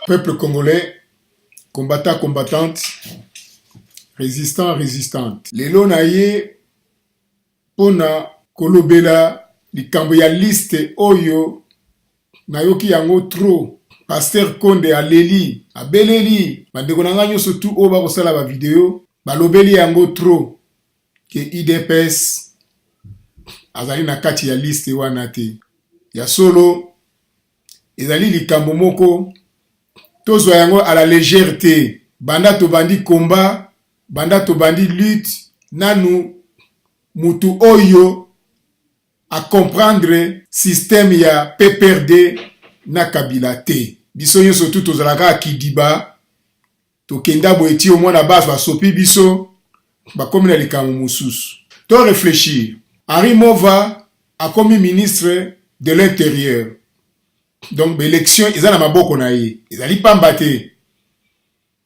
Peuple congolais, combattant, combattante, résistant, résistante. Lelo na ye, pona kolobela, likambo ya liste oyo, nayoki yango trop. Pasteur Konde aleli, abeleli, bandeko na nga nyonso tu oyo bakosala ba video, balobeli yango trop, ke IDPS azali na kati ya liste wana te. Ya solo, ezali likambo moko, tozwa yango à la légèreté. Banda to bandi combat, banda to bandi lutte, nanu mutu oyo a comprendre système ya PPRD na Kabila te. Biso nyonso tu tozalaka kidiba, to kenda boeti au moins na base ba sopi biso, ba komi na likambo mususu. To réfléchir. Henri Mova a commis ministre de l'Intérieur. Donc, l'élection, ils ont la maboko na ye. Ils n'allaient pas mbattre.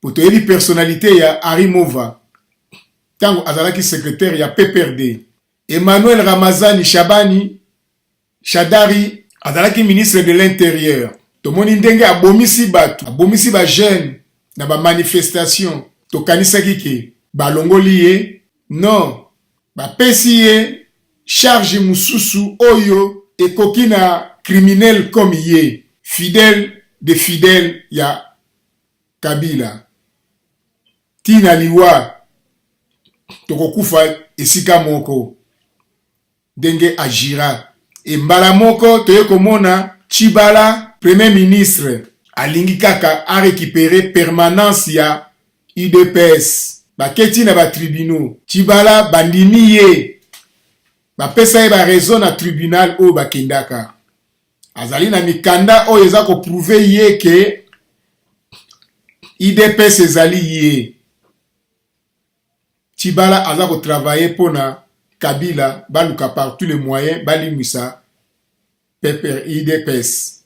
Pour te dire personnalité, il y a Henri Mova. Tant azalaki secrétaire, il y a PPRD. Emmanuel Ramazani Shabani Shadari, azalaki ministre de l'Intérieur. To moni ndenge abomisi batu, abomisi ba jeune na ba manifestation. To kanisaki ke balongoli ye. Non, ba pesi ye charge mususu oyo ekoki na criminel comme ye, fidèle de fidèle ya Kabila. Tina liwa tokokufa esika moko denge agira. E mbala moko toye komona Chibala premier ministre alingi kaka a récupérer permanence ya UDPS. Baketi na ba tribunaux. Chibala bandini ye. Bapesa ye ba raison na tribunal o bakendaka. Azali na mikanda oyo eza ko prouver ye ke IDPS ezali ye. Chibala aza ko travailler pona Kabila baluka par tous les moyens balimisa PPR IDPS.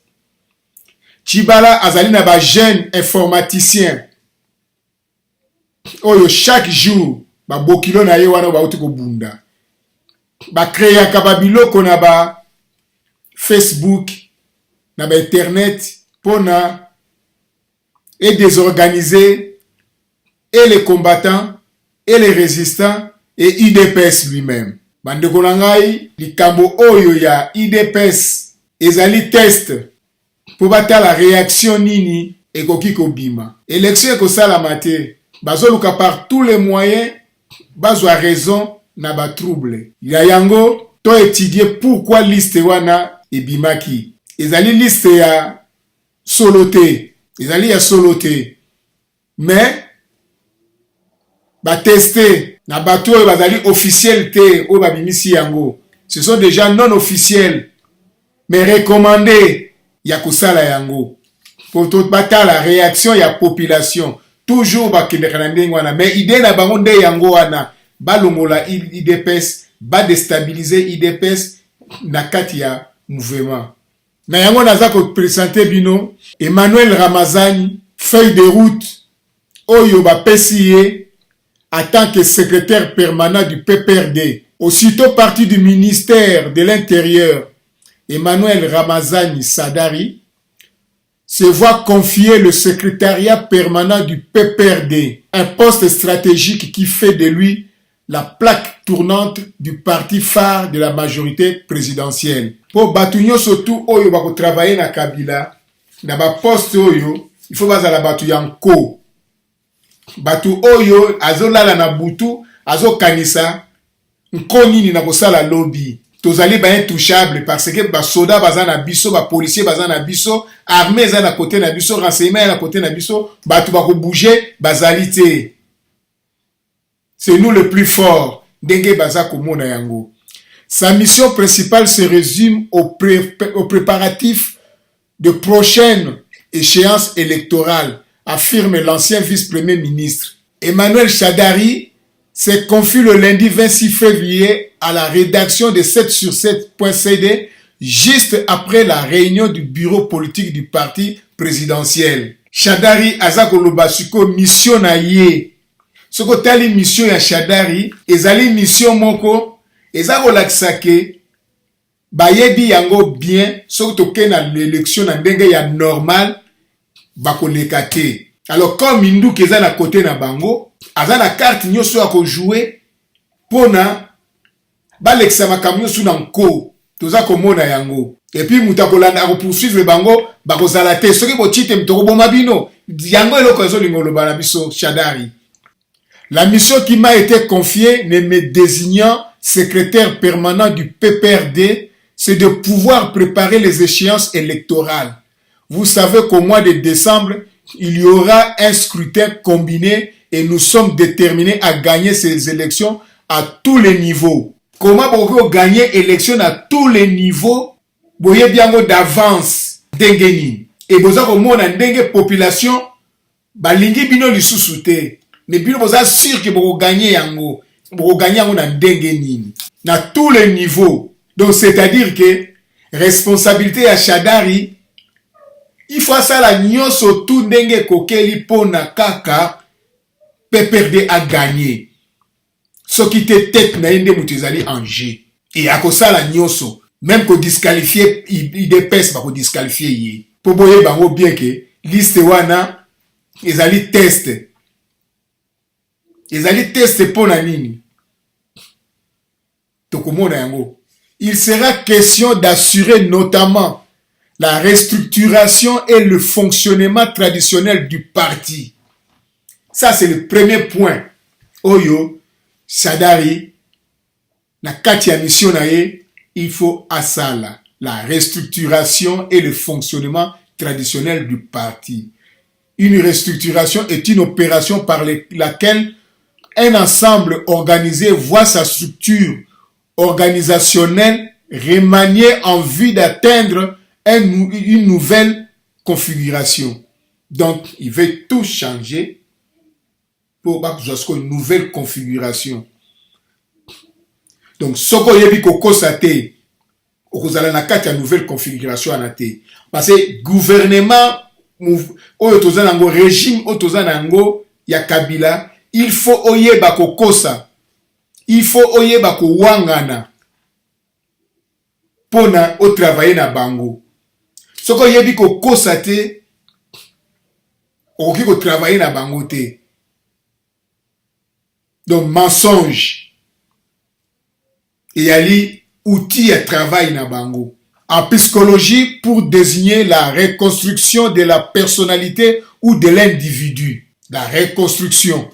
Chibala azali na ba jeune informaticien oyo chaque jour ba bokilo na ye wana ba uti ko bunda. Ba créer ka biloko na ba Facebook, na ba internet, pona et désorganiser et les combattants et les résistants et IDPS lui-même. Bandeko na ngai, likambo oyo ya IDPS ezali test pour bata la réaction nini ekoki kobima. Élection ekosala mate, bazoluka par tous les moyens, bazwa raison na ba trouble. Ya yango to étudier pourquoi liste wana ebimaki. Ezali liste ya soloté. Ezali ya soloté. Mais ba tester na bato oyo bazali officiel te oyo babimisi yango. Ce sont déjà non officiels mais recommandés ya kosala yango. Pour tout bata la réaction ya population. Toujours bakendeka na ndenge wana. Mais idée na bango nde yango wana. Balongola IDPS, ba déstabiliser IDPS na kati ya mouvement. Na yango naza ko présenter bino Emmanuel Ramazani feuille de route oyo ba pesi en tant que secrétaire permanent du PPRD. Aussitôt parti du ministère de l'Intérieur, Emmanuel Ramazani Sadari se voit confier le secrétariat permanent du PPRD, un poste stratégique qui fait de lui la plaque tournante du parti phare de la majorité présidentielle. Pour batu nyonso tu oyo bako travailler na Kabila, na ba poste oyo, il faut bazala batu yanko. Batu oyo azolala na butu, azo kanisa nko nini na kosala lobby. Tozali ba intouchable parce que ba soda baza na biso, ba policier baza na biso, armée za na côté na biso, renseignement na côté na biso, batu bako bouger bazali te. C'est nous le plus fort. Denge baza komona yango. Sa mission principale se résume aux préparatifs de prochaines échéances électorales, affirme l'ancien vice-premier ministre. Emmanuel Shadari s'est confié le lundi 26 février à la rédaction de 7 sur 7.cd, juste après la réunion du bureau politique du parti présidentiel. Shadari azako lobasuko mission na ye. Soko tali mission ya Shadari, ezali mission moko, ezako laksake, bayebi yango bien, soko toke na l'élection na ndenge ya normal, bakoleka te. Alors comme Minduki eza na côté na bango, aza na carte nyonso ya ko jouer pona balekisa makambo nyonso na nko, toza komona yango. Et puis muta kolanda ko poursuivre bango bakozala te soki botite mtoko boma bino yango eloko ezo lingolo bana biso Shadari. La mission qui m'a été confiée, ne me désignant secrétaire permanent du PPRD, c'est de pouvoir préparer les échéances électorales. Vous savez qu'au mois de décembre, il y aura un scrutin combiné et nous sommes déterminés à gagner ces élections à tous les niveaux. Comment pour gagner élection à tous les niveaux? Boye biango d'avance dengeni. Et boza ko mona ndenge population balingi bino lisusu te. Mais bino boza sûr que boko gagner yango. Boko gagner yango na dengeni. Na tous les niveaux. Donc c'est-à-dire que responsabilité à Shadari, il faut ça la nyonso tout ndenge kokeli pona kaka PPRD a gagné. Ce qui te tête na yende mutezali en G. Et à cause ça la nyonso. Même qu'on disqualifié, il dépasse pas qu'on disqualifié yé. Pour boyer bango bien que liste wana, ils allaient tester. Ils allaient tester pour la ligne. Il sera question d'assurer notamment la restructuration et le fonctionnement traditionnel du parti. Ça, c'est le premier point. Oyo, Shadari, na kati ya mission na ye, il faut asala la restructuration et le fonctionnement traditionnel du parti. Une restructuration est une opération par laquelle un ensemble organisé voit sa structure organisationnelle remaniée en vue d'atteindre une nouvelle configuration. Donc, il veut tout changer pour avoir une nouvelle configuration. Donc, ce qu'on y a kokosate, okozala na kati ya nouvelle configuration anate. Parce que gouvernement, oyo toza nango régime, oyo toza nango ya Kabila, il faut oyeba kokosa, il faut oyeba kowangana, pona o travailler na bango. Ce qu'on y a kokosate, okoki ko travailler na bango te. Donc, mensonge. Et il y a les outils à travail na bango. En psychologie, pour désigner la reconstruction de la personnalité ou de l'individu. La reconstruction.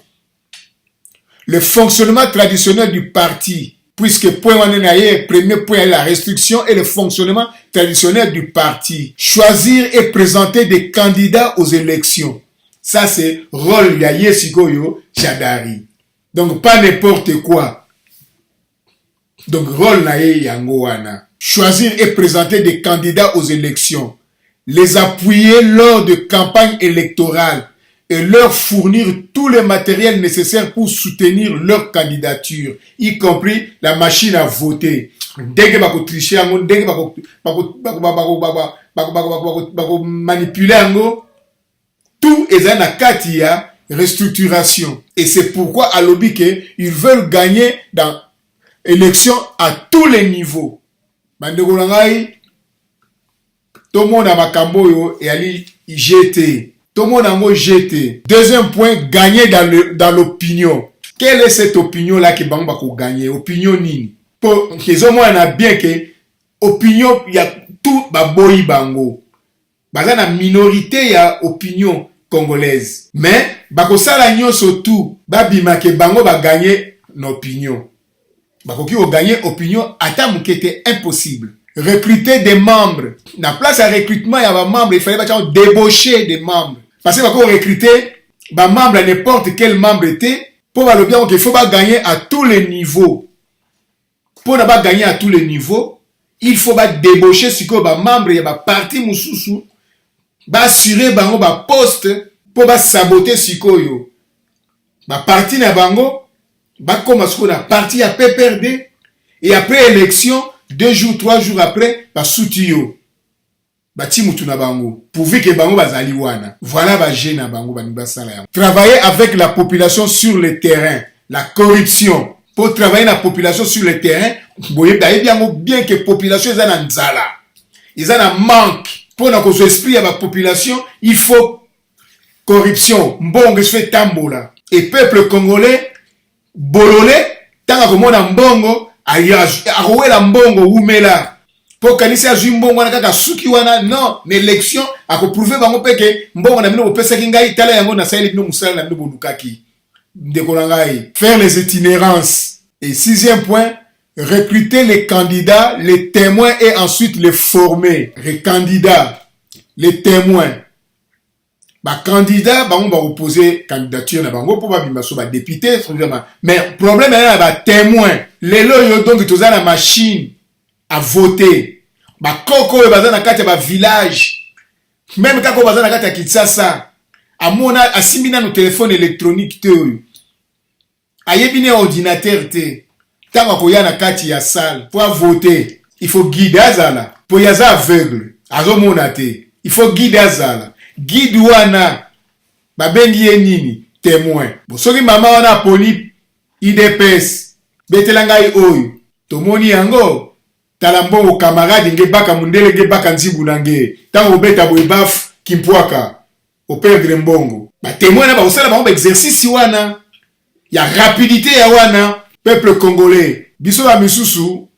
Le fonctionnement traditionnel du parti. Puisque premier point est la restriction et le fonctionnement traditionnel du parti. Choisir et présenter des candidats aux élections. Ça c'est rôle ya Yesikoyo Shadari. Donc pas n'importe quoi. Donc, rôle nae yango wana. Choisir et présenter des candidats aux élections. Les appuyer lors de campagnes électorales et leur fournir tout le matériel nécessaire pour soutenir leur candidature, y compris la machine à voter. Dès bako tricher yango, dès bako manipuler yango, tout est en kati ya restructuration. Et c'est pourquoi à lobby que ils veulent gagner dans élection à tous les niveaux. Bandeko nangai, tout le monde a makambo yo et ali GT. Tout le monde a GT. Deuxième point, gagner dans l'opinion. Quelle est cette opinion là que bamba ko gagner? Opinion nini? Pour les hommes on a bien que opinion il y a tout ba boyi bango. Baza na minorité ya opinion congolaise. Mais bako sala nyonso tout ba bima ke bango ba gagner l'opinion. Bakoki o gagner opinion ata mukete impossible. Recruter des membres. Na place à recrutement il y a des membres, il fallait débaucher des membres. Parce que bako recruter ba membre à n'importe quel membre était pour le bien qu'il faut pas gagner à tous les niveaux. Pour ne pas gagner à tous les niveaux, il faut pas débaucher si ko ba membre ya ba parti mususu ba assurer bango ba poste pour ba saboter sikoyo. Ba parti na bango ba comme ce qu'on a parti à PPRD et après élection 2 jours 3 jours après ba soutio ba timutu na bango pourvu que bango bazali wana voilà ba jeune na bango ba nibasala ya travailler avec la population sur le terrain, la corruption. Pour travailler la population sur le terrain, boye bien que population ils en nzala, ils en manque pour na cause esprit à la population, il faut corruption, mbongo se fait tambola. Et peuple congolais, bololé, tant que mon mbongo, aroué la mbongo, oumela. Pour kanisi azui mbongo wana kaka suki wana, non, l'élection, a prouvé bango peke, mbongo na mino pesa kingai, tala yango na saïli bino musala na mino bolukaki. Ndekolangai. Faire les itinérances. Et 6e point, recruter les candidats, les témoins et ensuite les former. Les candidats, les témoins. Bah candidat, bah on va opposer candidature na bango pour bimba so ba député, mais problème est là témoin. Les loyo donc tous la machine à voter. Bah koko e bazana kati ba village. Même kako bazana kati ya Kinshasa. Amona asimina no téléphone électronique te. Ayebine ordinateur te. Tant ko ya na kati ya salle pour voter, il faut guider azala. Pour yaza aveugle, azomona te. Il faut guider azala. Guide wana babengi ye nini témoin. Bosoki mama wana poli IDPS betelangai oyo tomoni yango talambongo camarade ngebaka mundele ngebaka nzibu nange tango beta boibaf kimpwaka au perdre mbongo ba témoin na ba osala ba exercice wana ya rapidité ya wana peuple congolais biso ba misusu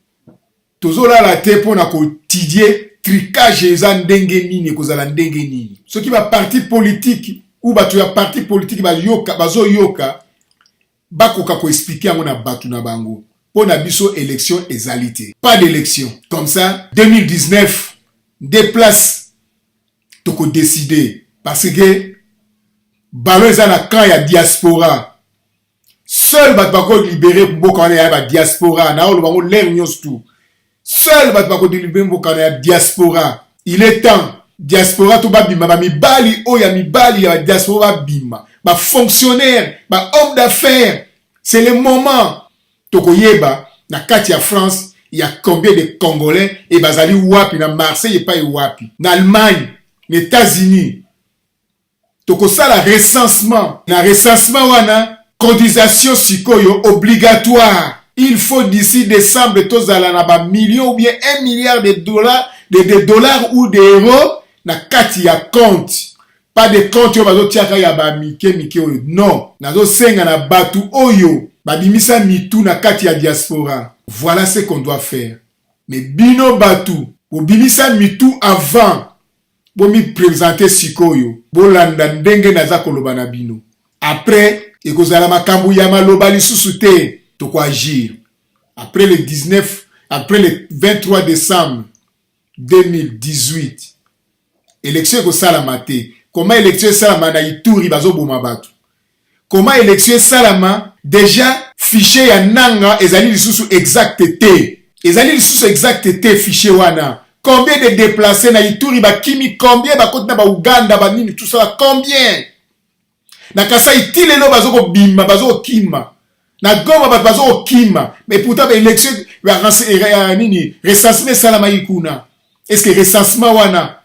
tozola la te pona quotidien tricage eza ndenge nini kozala ndenge nini soki ba parti politique ou batu ya parti politique ba yoka bazo yoka bakoka ko expliquer yango na batu na bango pona biso élection ezalité pas d'élection comme ça 2019 déplace toko décider parce que balo eza na camp ya diaspora seul batu bako libérer mboka wana ya ba diaspora na olo bango l'air nyos tout. Seul bat bako délibéré mbokana diaspora. Il est temps diaspora to ba bima ba mibali o ya mibali ya diaspora bima. Ba fonctionnaire, ba homme d'affaires. C'est le moment. Toko yeba na kati ya France, il y a combien de Congolais et bazali wapi na Marseille et pas wapi. Na Allemagne, les États-Unis. Toko ça la recensement. Na recensement wana cotisation sikoyo obligatoire. Il faut d'ici décembre tous à la million ou bien 1 milliard de dollars, de dollars ou d'euros na kati ya compte. Pas de compte yo bazo tiaka ya ba mike oyo. Non, nazo senga na batu oyo babimisa mitu na kati ya diaspora. Voilà ce qu'on doit faire. Mais bino batu, bobimisa mitu avant bomi présenter sikoyo. Bolanda ndenge naza koloba na bino. Après, ekozala makambu ya maloba lisusu te. De quoi agir. Après le 19, après le 23 décembre 2018, élection ko salama te. Comment élection salama na Ituri bazo bomabatu? Comment élection salama déjà fichier ya nanga ezali lisusu exact te. Ezali lisusu exact te fichier wana. Combien de déplacés na Ituri ba kimi combien ba kote na ba Uganda ba nini tout ça combien? Na kasa itile lo bazo ko bimba bazo kima. Na goma bazo kima mais pourtant l'élection va nini recensement salama ikuna est-ce que recensement wana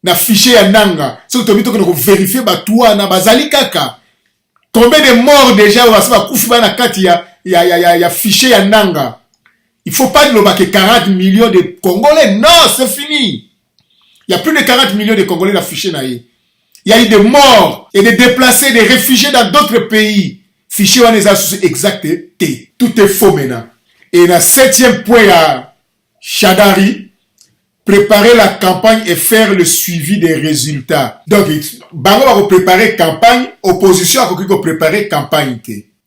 na fichier ya nanga so to bito ko vérifier batu wana bazali kaka combien de morts déjà va se kufi bana kati ya fichier ya nanga. Il faut pas dire que 40 millions de Congolais, non, c'est fini. Il y a plus de 40 millions de Congolais affichés là. Il y a eu des morts et des déplacés, des réfugiés dans d'autres pays. Fichier on est exact, tout est faux maintenant. Et la 7e point à Chadari, préparer la campagne et faire le suivi des résultats. Donc, Bango va préparer campagne, opposition a préparer campagne.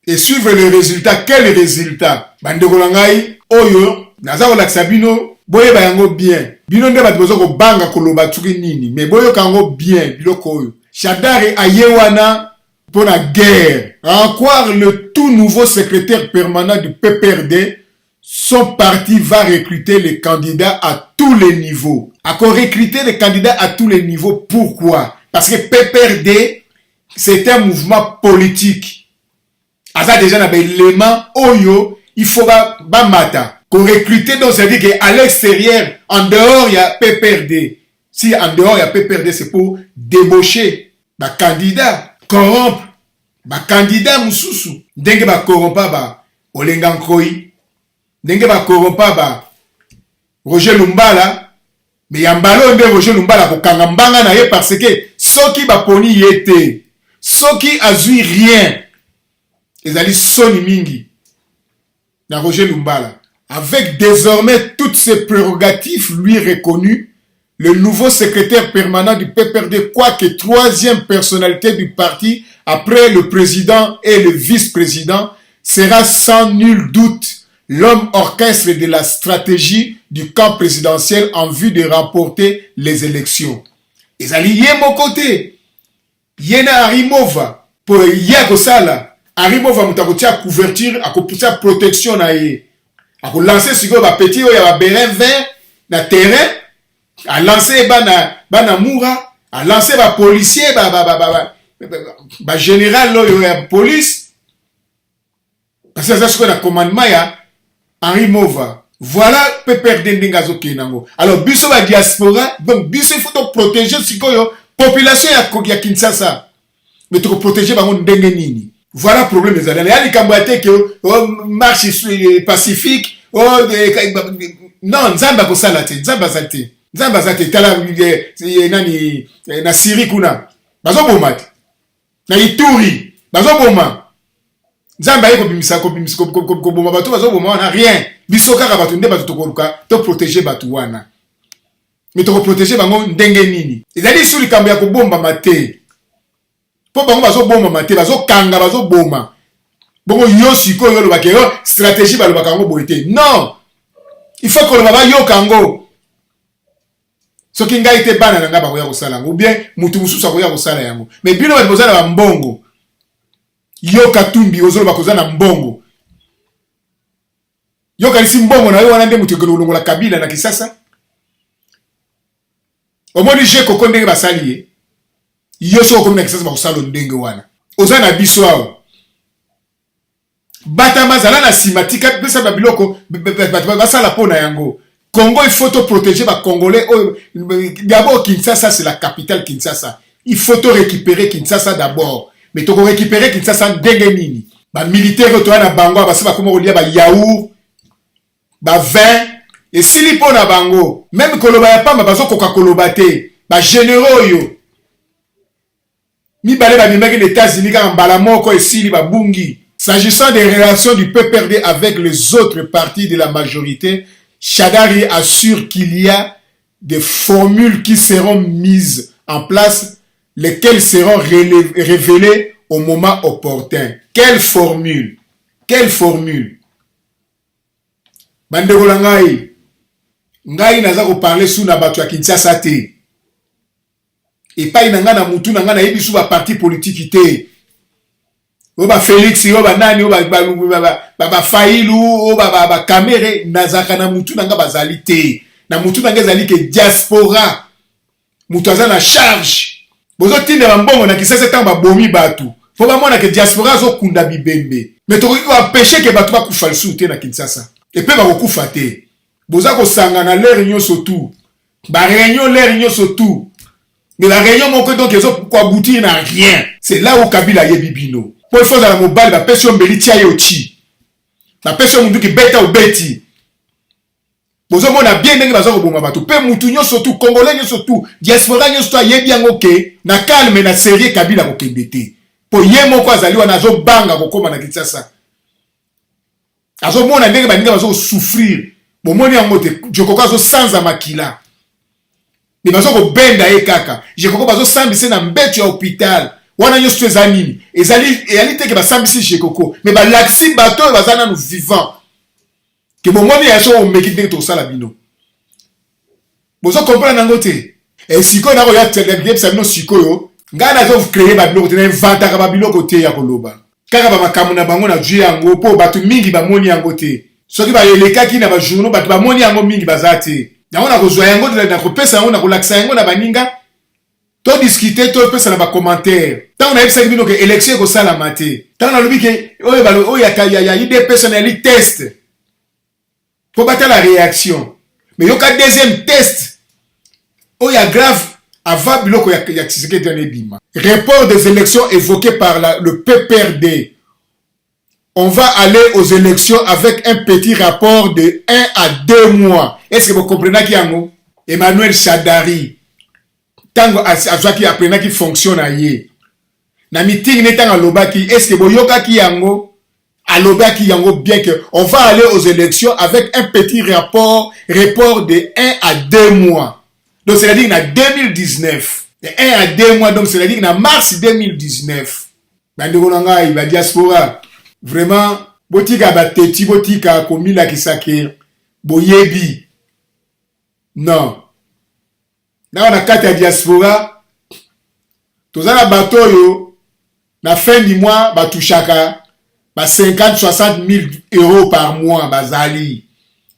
Et suivre les résultats. Quels résultats? Bandegolangai, Oyo, Naza Olaksa Bino, Boye Bayango bien. Bino nde bat bezo ko banga koloba tuki nini. Mais Boyo Kango bien, biloko Oyo. Chadari Ayewana, pour la guerre. À en croire le tout nouveau secrétaire permanent du PPRD, son parti va recruter les candidats à tous les niveaux. Encore recruter les candidats à tous les niveaux. Pourquoi? Parce que PPRD, c'est un mouvement politique. Asa déjà n'a pas l'élément Oyo, il faut mata. Qu'on recruter donc ça veut dire qu'à l'extérieur, en dehors il y a PPRD. Si en dehors il y a PPRD, c'est pour débaucher les candidats. Corrompre ba candidat mususu ndenge ba corrompa ba Olenga Nkoyi ndenge ba corrompa ba Roger Lumbala mais yambalo nde Roger Lumbala ko kanga mbanga na ye parce que soki baponi yete, soki azui rien, ezali soni mingi na Roger Lumbala. Avec désormais toutes ses prérogatives lui reconnues, le nouveau secrétaire permanent du PPRD, quoique troisième personnalité du parti après le président et le vice-président, sera sans nul doute l'homme orchestre de la stratégie du camp présidentiel en vue de remporter les élections. Ezali yé mon côté, yéna Arimova, pour yako sala, Arimova mutakotia couverture, akoputia protection na ye, ako lancer siko ba petit oya ba bérin vert na terrain, a lancer bana moura, a lancer ba policier, ba général lo ya police, parce que ça c'est un commandement ya Henri Mova. Voilà PPRD Ndengazo Kenango. Alors biso ba diaspora, donc biso il faut protéger sikoyo population ya Kinshasa. Mais tu protéger bango ndenge nini. Voilà le problème des alliés. Il y a des que marche pacifique, non, Nzamba ko salate, Nzamba zate. Nzamba zate tala nani na Syrie kuna. Bazo bomati. Na Ituri, bazo boma. Nzamba yeko bimisa ko boma bato bazo boma na rien. Biso kaka bato nde bato tokoluka to protéger bato wana. Mais to protéger bango ndenge nini. Ezali sur likambo ya ko bomba mate. Po bango bazo bomba mate, bazo kanga bazo boma. Bongo yo siko yo lobake yo stratégie ba lobaka ngo boité. Non. Il faut que le baba yo kango. Soki ngai te bana na ngaba ko ya ko sala ngo bien mutu mususu ko ya ko sala yango. Mais bino ba bozala ba mbongo. Yo katumbi ozolo bakozana mbongo. Yo kalisi mbongo na yo wana nde mutu kolongo la Kabila na Kisasa. Omoni je koko ndenge basali yo so ko na Kisasa ba kosalo ndenge wana. Ozana biso awo. Bata mazala na simatika pesa ba biloko basala pona yango. Congo il faut protéger ba Congolais. D'abord Kinshasa c'est la capitale Kinshasa. Il faut récupérer Kinshasa d'abord. Mais tu récupérer Kinshasa ndenge nini. Ba militaire to na bango ba saba komo kolia ba yaourt, ba vin et sili pona bango. Même koloba ya pamba bazo koka koloba te. Ba généraux yo. Mi balé ba mimaki les États-Unis ka mbala moko et sili ba bungi. S'agissant des relations du PPRD avec les autres partis de la majorité, Shadari assure qu'il y a des formules qui seront mises en place, lesquelles seront révélées au moment opportun. Quelle formule? Quelle formule? Bandeko la ngai naza ko parler sous na bato ya Kinshasa te. Et pas inanga na mutu nanga na yebi sous ba parti politique te. Oba Félix, oba nani, oba Faïlou, oba Kamere, nazaka na mutu nanga bazali te. Na mutu nanga zali ke diaspora. Mutu aza na charge. Bozo tinde mbongo na Kisasa tamba bomi batu. Faut ba mona ke diaspora zo kunda bibembe. Mais to ko empêcher ke batu ba kufa te na Kinshasa. Et pe ba ko kufa te. Boza ko sanga na leur réunion surtout. Ba réunion leur réunion surtout. Mais la réunion moko donc ezo ko aboutir na rien. C'est là où Kabila yebibino. Pour faire dans la mobile, la personne belitia yochi. La personne mundu ki beta ou beti. Bozo mona bien ndenge bazo ko bomba bato. Pe mutu nyo surtout congolais nyo surtout diaspora nyo surtout yebi yango ke na calme na sérieux Kabila ko kembete. Po ye moko azali wana zo banga ko koma na Kinshasa. Azo mona ndenge baninga bazo souffrir. Bo moni yango te jokoko azo sanza makila. Mais bazo ko benda e kaka. Jokoko bazo sambise na mbetu ya hôpital. Wana nyo stu ezanini. Ezali te ke basambisi jekoko. Mais ba laksi bato bazana nous vivant. Que bon moni ya so o meki ndenge to sala bino. Bozo comprendre nango te. Et siko na ko ya tele sa bino siko yo. Nga na zo créer ba biloko te na inventa ka ba biloko te ya koloba. Kaka ba makamu na bango na jui yango po batu mingi ba moni yango te. Soki ba yelekaki na ba journaux batu ba moni yango mingi bazate. Yango na ko zwa yango na ko pesa yango na ko laksa yango na baninga. To discuter to pesa na ba commentaire. Tant on a ebisa bino ke élection ko sala maté. Tant na lobi ke oye ba oya ka ya ide personnel test. Pour battre la réaction. Mais yoka deuxième test. Oya grave avant biloko ya Tshisekedi dans bima. Report des élections évoqué par le PPRD. On va aller aux élections avec un petit rapport de 1 à 2 mois. Est-ce que vous comprenez qui est Emmanuel Shadari, tango azwaki apprena qui fonctionne aye na meeting ne tanga lobaki est-ce que boyoka ki yango alobaki yango bien que on va aller aux élections avec un petit report de 1 à 2 mois. Donc c'est-à-dire na 2019 de 1 à 2 mois, donc c'est-à-dire na mars 2019 bandeko na ngai ba diaspora vraiment botika bateti botika komila kisake boyebi non na on a kati ya diaspora tozala bato yo na fin du mois batushaka ba 50-60 000 euros par mois bazali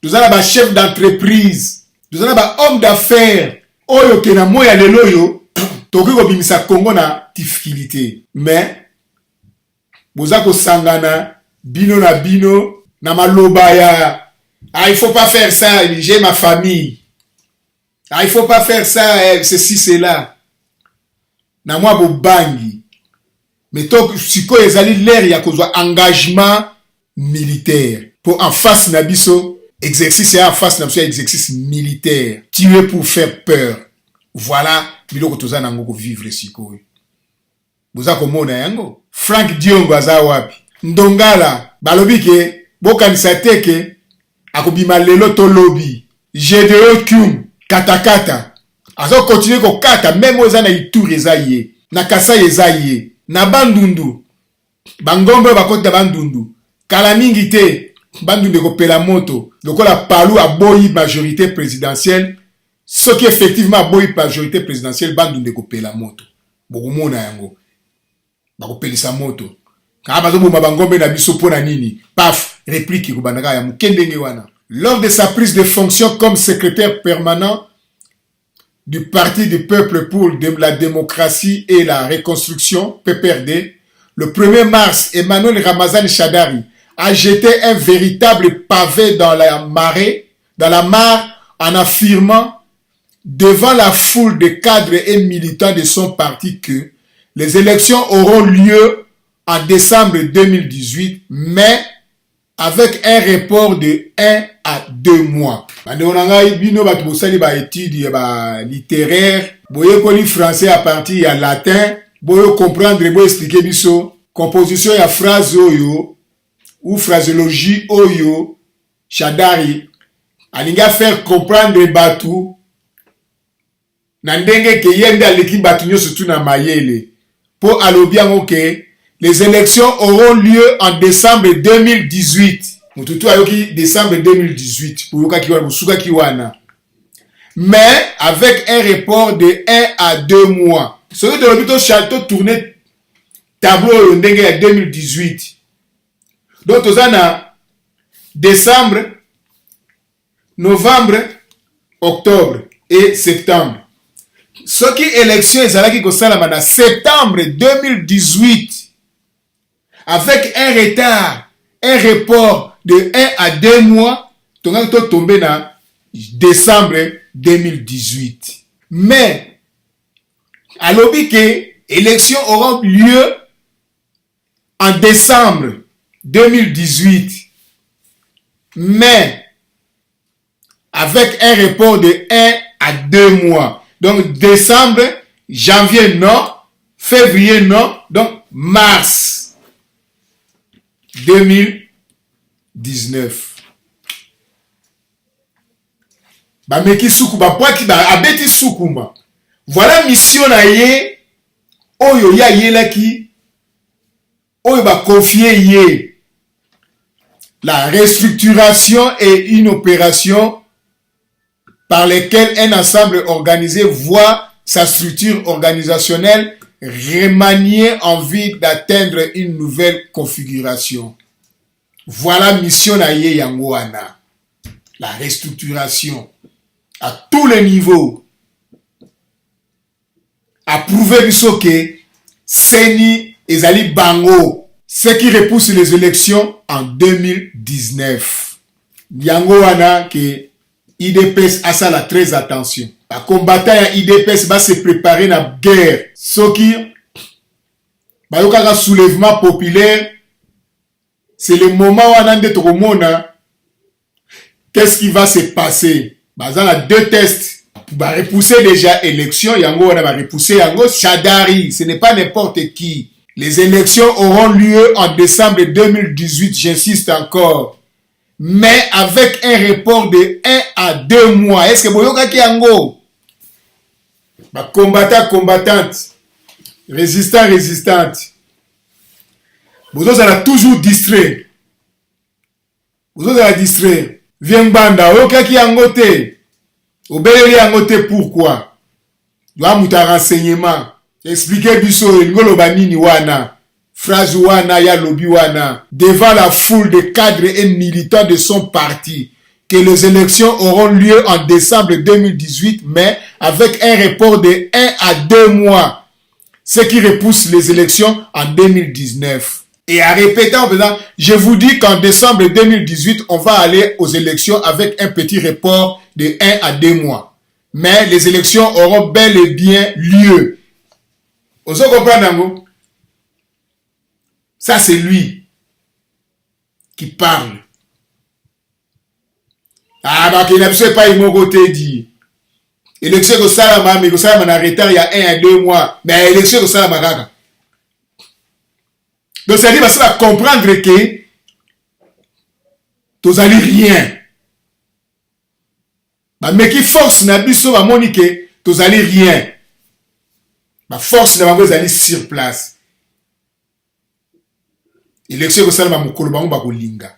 tozala ba chef d'entreprise tozala ba homme d'affaires oyo ke na moya lelo yo toki kobimisa Congo na difficulté mais boza ko sangana bino na maloba ya il faut pas faire ça, j'ai ma famille. Il faut pas faire ça, ceci, cela. Na moi bobangi. Mais donc, siko ezali l'air ya kozwa engagement militaire. Pour en face nabiso, exercice et en face nabiso exercice militaire. Tuer pour faire peur. Voilà, biloko toza nango ko vivre siko. Boza komona yango. Frank Diongo aza wapi? Ndongala, balobi ke bokanisa teke akobima lelo to lobby. Gédéon Kyum, katakata. Azo continue ko kata même oza na Ituri eza ye. Na Kasai eza ye. Na Bandundu. Bangombe bakota Bandundu. Kala mingi te Bandundu ko pela moto. Lokola palu aboyi majorité présidentielle. Ce qui effectivement aboyi majorité présidentielle Bandundu ko pela moto. Bokomona yango. Bako pelisa moto. Paf, réplique lors de sa prise de fonction comme secrétaire permanent du Parti du Peuple pour la démocratie et la reconstruction, PPRD, le 1er mars, Emmanuel Ramazani Shadari a jeté un véritable pavé dans la mare en affirmant devant la foule de cadres et militants de son parti que les élections auront lieu en décembre 2018, mais avec un report de 1 à 2 mois. Bino bat bosali ba étude ba littéraire, boye koli français à partir ya latin, boye comprendre boye expliquer biso composition ya phrase oyo ou phraseologie oyo Shadari alinga faire comprendre batu na ndenge ke yende aleki batu nyoso tu na mayele pour alobi que les élections auront lieu en décembre 2018. Mututu ayoki décembre 2018 pour yoka kiwana musuka kiwana. Mais avec un report de 1 à 2 mois. Ce que de l'hôpital château tourné tableau ndenge ya 2018. Donc tozana décembre, novembre, octobre et septembre. Ce qui élection ezalaki kosalama na septembre 2018. Avec un retard, un report de 1 à 2 mois, on a tombé dans décembre 2018. Mais, à l'objet que l'élection aura lieu en décembre 2018, mais avec un report de 1 à 2 mois. Donc, décembre, janvier, non, février, non, donc mars 2019. Bameki suku bapwaki ba abeti sukuma. Voilà mission na ye oyo ya yelaki oyo ba confier ye. La restructuration est une opération par laquelle un ensemble organisé voit sa structure organisationnelle remanié en vue d'atteindre une nouvelle configuration. Voilà mission na ye yango wana. La restructuration à tous les niveaux. Approuver biso que Seni ezali bango, ce qui repousse les élections en 2019. Yango wana que IDPS a ça la très attention. Les combattants ya IDPS va se préparer na guerre. Soki bayokaka soulèvement populaire, c'est le moment où on a qu'est-ce qui va se passer. Bazana deux tests va repousser déjà élection, yango on va repousser yango Shadari, ce n'est pas n'importe qui. Les élections auront lieu en décembre 2018, j'insiste encore. Mais avec un report de 1 à 2 mois. Est-ce que boyoka ki yango? Ba combattante, résistante. Vous allez toujours distrait. Vous allez distrait. Viens banda, oyoka ki yango te. Obéir yango te pourquoi? Doit muta renseignement. Expliquez biso ngolo banini wana. Phrase wana ya lobby wana. Devant la foule de cadres et militants de son parti. Que les élections auront lieu en décembre 2018, mais avec un report de 1 à 2 mois. Ce qui repousse les élections en 2019. Et à répéter en faisant, je vous dis qu'en décembre 2018, on va aller aux élections avec un petit report de 1 à 2 mois. Mais les élections auront bel et bien lieu. Vous comprenez? Ça, c'est lui qui parle. Ah, bah, qu'il n'a pas eu mon côté dit. Élection au Salama, mais au Salama, en retard il y a 1 à 2 mois. Mais élection au Salama, gaga. Donc, ça dit, bah, ça va comprendre que tu n'as rien. Bah, mais qui force n'a pas sur la monique, tu n'as rien. Bah, force n'a pas aller sur place. Élection au Salama, mon koloba, on va go linga.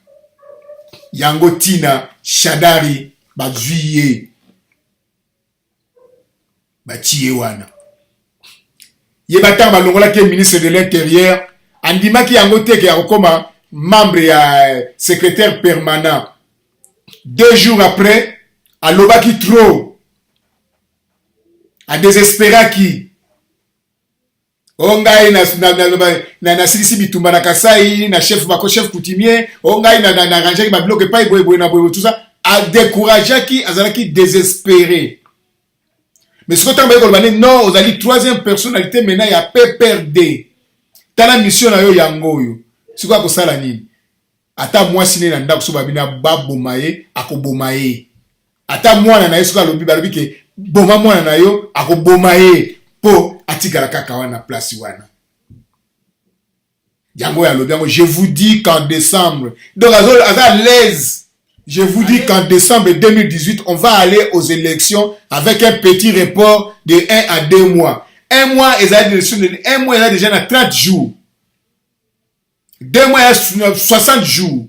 Yango Tina, Shadari, ba juillet. Ba tiye wana. Yebata ba longola ke ministre de l'Intérieur. Andima ki yango te ke akoma membre ya secrétaire permanent. 2 jours après, à Lobaki trop. À désespérer qui. Ongai na silisi bitumba na Kasai na chef coutumier ongai na ranger ba bloquer pas boy na boy tout ça a décourager qui azalaki désespéré. Mais ce que tu as dit non aux ali troisième personnalité maintenant il y a PPRD. Tala mission na yo yango yo. Siko ko sala nini? Ata moi sine na ndako so babina babomaye akobomaye. Ata mwana na yesu ka lobi balobi ke boma mwana na yo akobomaye po atikala kaka wana place wana. Yango ya lobi yango je vous dis qu'en décembre donc à l'aise. Je vous dis qu'en décembre 2018 on va aller aux élections avec un petit report de 1 à 2 mois. Un mois ils a déjà 30 jours. 2 mois il y a 60 jours.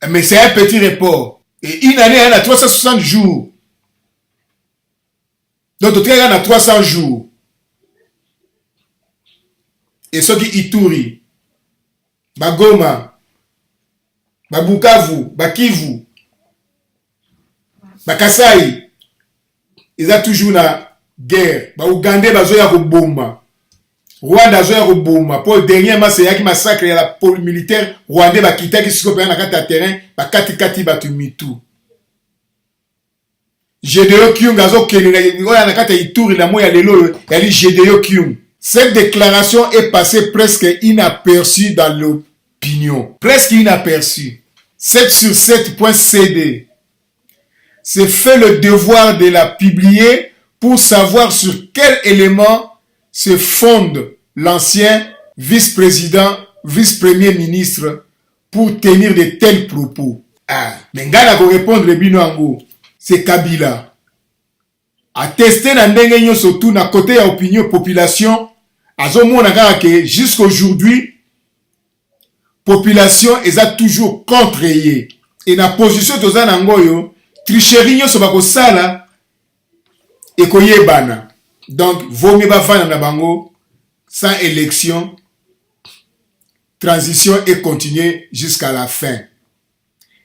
Mais c'est un petit report. Et une année elle a 360 jours. Donc tout cas il y a 300 jours. Et ceux qui Ituri, Bagoma, Babukavu, Bakivu, Bakasai, ils ont toujours la guerre. Ougandais bazoya ko bomba. Rwanda zoya ko bomba. Pour dernièrement c'est yaki massacre ya la militaire rwandais bakita ki siko pe na kata terrain bakati batumitu. Gédéo Kyung azo kenina oya na kata Ituri la moya lelo yali Gédéo Kyung. Cette déclaration est passée presque inaperçue dans l'opinion. Presque inaperçue. 7 sur 7.cd. C'est fait le devoir de la publier pour savoir sur quel élément se fonde l'ancien vice-président, vice-premier ministre pour tenir de tels propos. Ah, mais ngana ko répondre bino ango, c'est Kabila. Attesté na ndenge nyo surtout na côté ya opinion population, azomona kaka que jusqu'aujourd'hui population est toujours contre ye. Et na position toza na ngoyo, tricherie nyo so bakosala et koyebana. Donc vaut mieux pas faire na bango sans élection, transition et continuer jusqu'à la fin.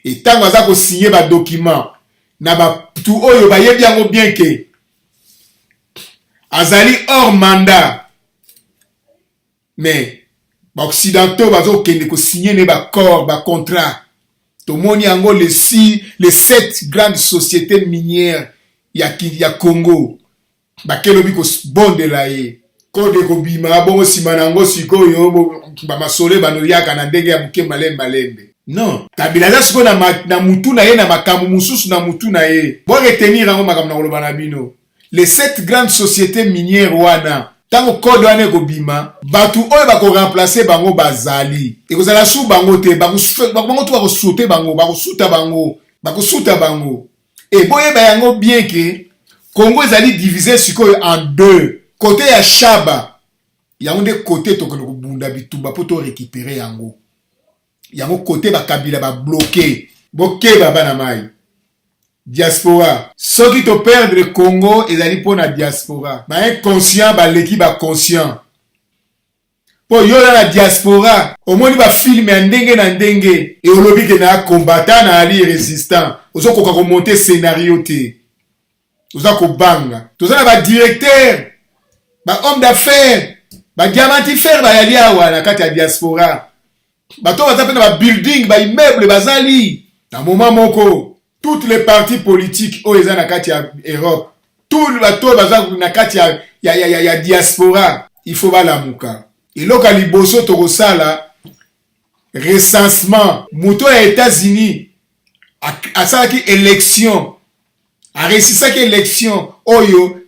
Et tant que vous signé ba document na ba tout oyo ba yebi yango bien que azali hors mandat. Mais les occidentaux bazo kende ko signer ne ba corps ba contrat. To moni yango les 7 grandes sociétés minières ya Congo. Ba kelobi ko bonde la ye. Kode ko bima bongo simanango sikoyo ba masole bano yaka na ndenge ya buke malembe. Non, Kabila za siko na mutu na ye na makamu mususu na mutu na ye. Bo retenir yango makamu na koloba na bino. les 7 grandes sociétés minières wana tango code wana ekobima batu oyo bakoremplace bango bazali ekozala su bango te bango tu bakosuta bango et boyeba yango bien que Congo ezali divisé sikoyo en 2 côté ya Shaba yango nde côté tokende kobunda bitumba po to récupérer yango côté bakabila ba bloqué bokeba bana mai diaspora soki to perdre Congo ezali pona diaspora ba inconscient ba leki ba conscient po yola la diaspora omoni ba film ya ndenge na ndenge et olobi ke na combattant na ali résistant ozokoka ko monter scénario te oza ko banga toza na ba directeur ba homme d'affaires ba diamantifère ba yali awa na kati ya diaspora bato baza pena ba building ba immeuble bazali na moment moko toutes les partis politiques au eza na kati ya Europe tout le bato baza na kati ya diaspora il faut balamuka eloko liboso tokosala recensement moto ya États-Unis asalaki élection aresisaki élection oyo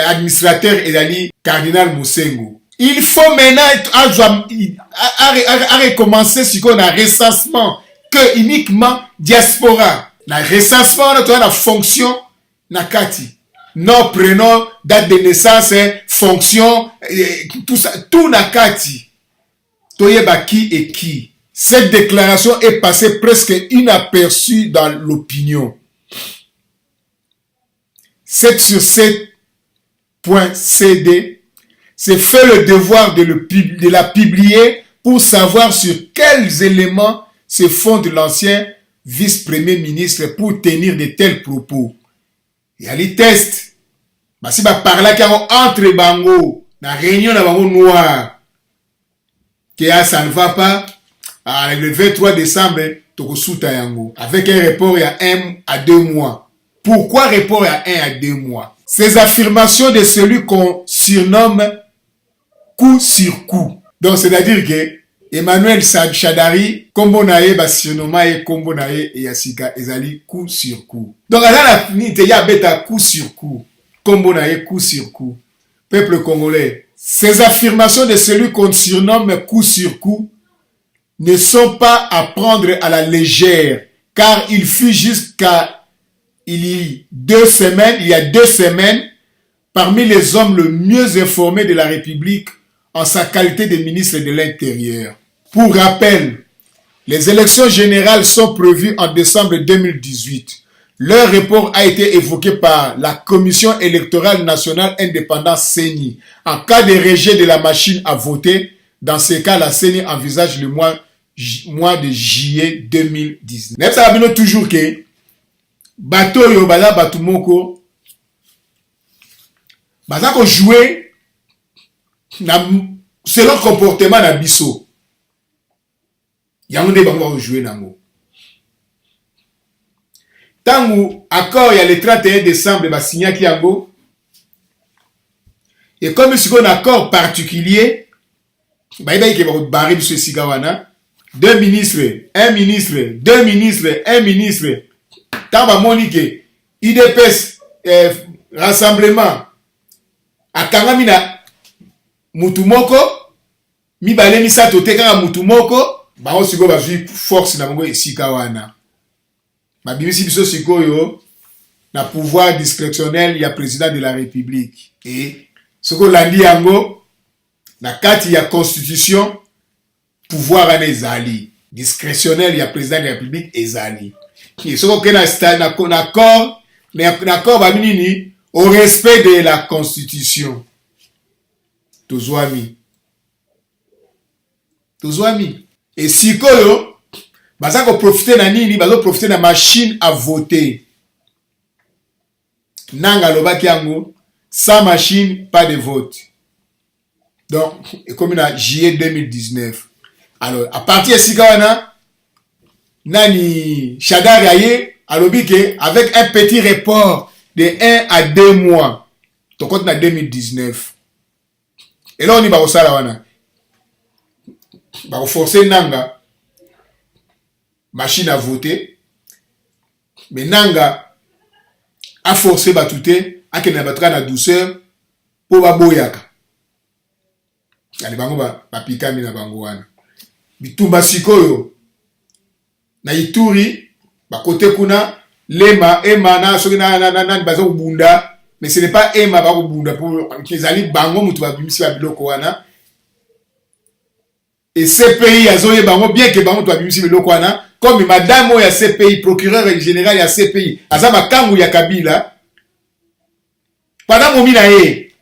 administrateur ezali cardinal Mosengo. Il faut maintenant à recommencer ce qu'on a recensement que uniquement diaspora. La recensement on a la fonction nakati. Nom, prénom, date de naissance, fonction, tout ça, tout nakati. Toyeba qui et qui. Cette déclaration est passée presque inaperçue dans l'opinion. 7 sur 7.cd c'est fait le devoir de la publier pour savoir sur quels éléments se fonde l'ancien vice-premier ministre pour tenir de tels propos. Il y a les tests. Si on parle entre bango, la réunion de bango noir, ça ne va pas, le 23 décembre, avec un report il y a 1 à 2 mois. Pourquoi report il y a 1 à 2 mois? Ces affirmations de celui qu'on surnomme coup sur coup. Donc, c'est-à-dire que Emmanuel Chadari, kombo nae basionoma et kombo nae et yasika ezali coup sur coup. Donc, à la fin, il y a bêta coup sur coup. Kombo nae coup sur coup. Peuple congolais, ces affirmations de celui qu'on surnomme coup sur coup ne sont pas à prendre à la légère, car il fut jusqu'à il y a 2 semaines, parmi les hommes le mieux informés de la République en sa qualité de ministre de l'Intérieur. Pour rappel, les élections générales sont prévues en décembre 2018. Leur report a été évoqué par la Commission électorale nationale indépendante CENI. En cas de rejet de la machine à voter, dans ce cas, la CENI envisage le mois de juillet 2019. Ça va toujours que bato yo bala batu moko baza ko jouer selon comportement na biso yango nde bango ko jouer nango tangu accord ya le 31 décembre ba signaki yango et comme c'est un accord particulier ba iba ke ba barrer biso sika wana 2 ministres, 1 ministre, 2 ministres, 1 ministre. Tamba Monique, IDPS, rassemblement, akangami na mutumoko, mi bale mi sato teka mutumoko, ba on siko ba vi force na mongo esika wana. Ba bimisi biso siko yo na pouvoir discrétionnel ya président de la République. Et soko landi yango na kati ya constitution pouvoir ane ezali discrétionnel ya président de la République ezali. Et ce qu'on a accord au respect de la Constitution. Tozwami. Et si koyo, baza ko profiter na nini, bazo profiter na machine à voter. Nanga lobaki yango, sans machine, pas de vote. Donc, comme in a juillet 2019. Alors, à partir de Sikawana, Nani Chadari alobi que avec un petit report de 1 à 2 mois, to compte na 2019. Et là on y va au salawana. Ba forcer nanga machine à voter. Mais nanga a forcé batouté akende na batuka na douceur po baboyaka ali bango bapikami na bango wana bitumba sikoyo na Ituri bakote kuna lema ema na soki na baza kubunda mais ce n'est pas ema ba kubunda pour kezali bango mutu babimisi ba biloko wana et CPI azoye bango bien que bango to babimisi biloko wana comme madame ya CPI procureur général ya CPI aza makangu ya Kabila pendant momi na ye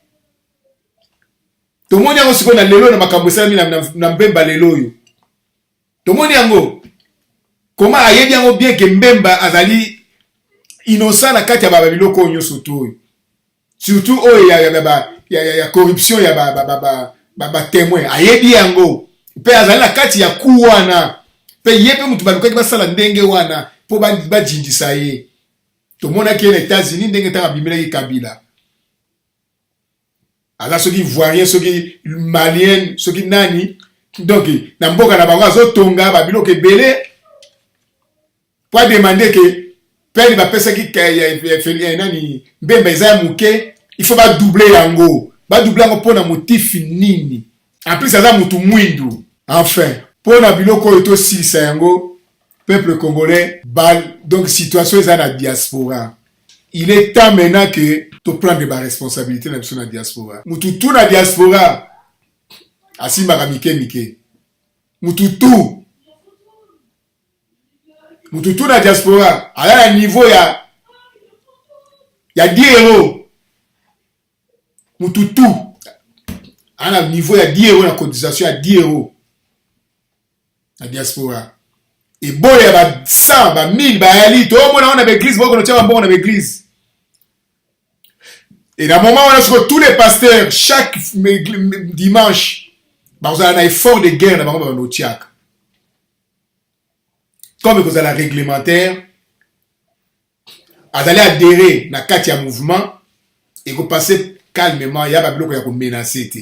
tomoni yango siko na lelo na makambo esalami na Mbemba lelo yo tomoni yango comment ayebi yango bien que Mbemba azali innocent na kati ya babiloko nyonso to surtout oyo ya corruption ya ba témoin ayebi yango pe azali na kati ya ku wana pe yepe mutu balukaki basala ndenge wana po bajindisa ye tomonaki na États-Unis ndenge tanga bimelaki Kabila aza soki ivoirien soki malien soki nani donc na mboka na bango azotonga babiloko ebele po ademande ke pele bapesaki nani Mbemba eza ya muke il faut badoubler yango mpona motif nini en plus aza mutu mwindu enfin mpona biloko oyo tosilisa yango peuple congolais donc situation eza na diaspora il est temps maintenant que tu prends des responsabilités na biso na diaspora mutu tu na diaspora asimbaka mike mutu tu na diaspora aya na niveau ya 10 euros mutu tu aya na niveau ya 10 euros na cotisation ya 10 euros na diaspora et boya ba 100 ba 1000 ba yali to mona on a l'église boko no tia mbongo na l'église et dans moment on a tous les pasteurs chaque dimanche ba on a un effort de guerre na bango ba no tiaka comme vous avez la réglementaire vous allez adhérer na kati ya mouvement et vous passez calmement il y a ba bloc ya ko menacer te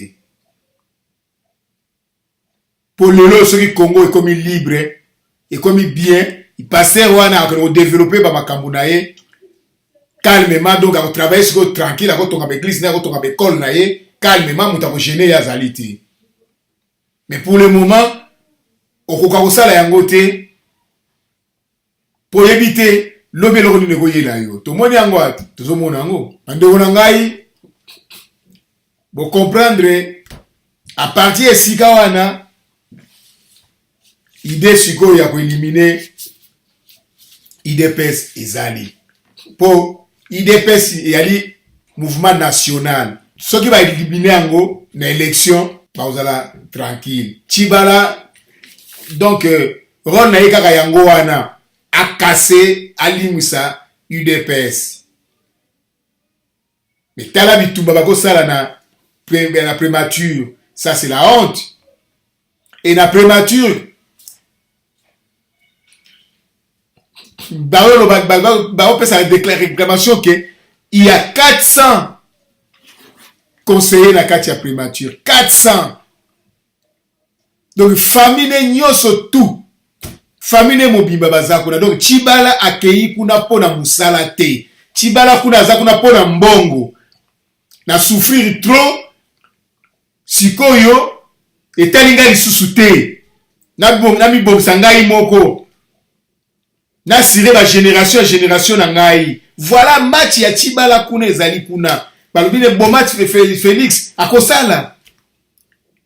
pour le ceux qui Congo est comme libre et comme bien il passait wana ko développer ba makambo na ye calmement donc à travailler sur tranquille à ton église na ton école na ye calmement muta ko gêner ya zaliti mais pour le moment okoka ko sala yango te pour éviter lobelo ni neko yela yo to moni yango ati tozo mona yango ando na ngai bo comprendre à partir de sika wana idée siko ya ko éliminer IDPS ezali pour IDPS yali mouvement national ce qui va éliminer yango na élection ba ozala tranquille Tshibala donc ron na yeka yango wana a cassé alimisa UDPS mais tala bitumba bako sala na prémature ça c'est la honte et la prémature on peut ça déclarer réclamation que il y a 400 conseillers na kati ya prémature 400 donc famille nyoso tout famille mobimba bazakuna donc Tshibala akei kuna pona musala te Tshibala kuna azakuna pona mbongo na souffrir trop sikoyo etalinga lisusu te na mibomisa ngai moko na sire ba génération na ngai voilà match ya Tshibala kuna ezali kuna balobine bon match Félix akosala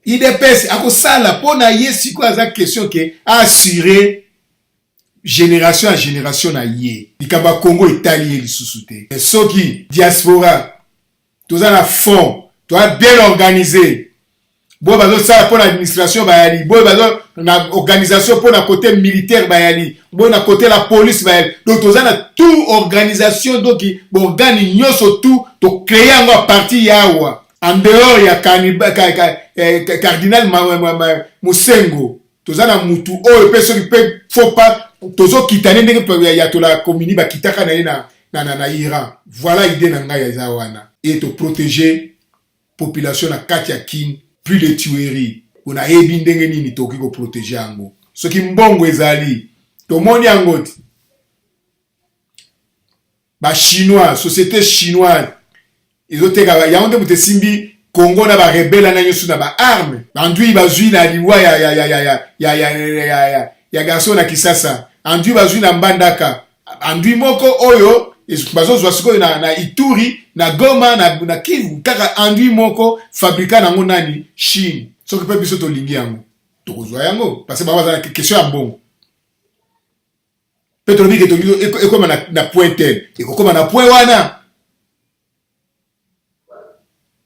IDPS akosala pona ye siko aza question ke assurer génération à génération na ye likamba Congo etali lisusu te soki diaspora toza na fond toza bien organisé bo bazo sala pour l'administration bayali bo bazo na organisation pour na côté militaire bayali bo na côté la police bayali donc toza na tout organisation donc bo organi nyoso tout to créer yango à partir yawa en dehors ya cardinal Musengo toza na mutu oyo pe soki pe faut pas tozo kitane ndenge ya to la commune ba kitaka na na Iran voilà idée na ngai ya wana et to protéger population na kati ya kin plus de tueries on a ebi ndenge nini toki ko protéger yango soki mbongo ezali to moni yango ba chinois société chinoise ezoteka yango nde moto esimbi Congo na ba rebelle na nyosu na ba arme andui bazui na liwa ya garçon na Kisasa andui bazui na Mbandaka andui moko oyo bazozwa sikoyo na Ituri na Goma na Kivu kaka andui moko fabrika nango nani Chine soki pe biso tolingi yango tokozwa yango parce que baza na question ya mbongo pe tolobi ke tolio ekoma na point tel ekokoma na point wana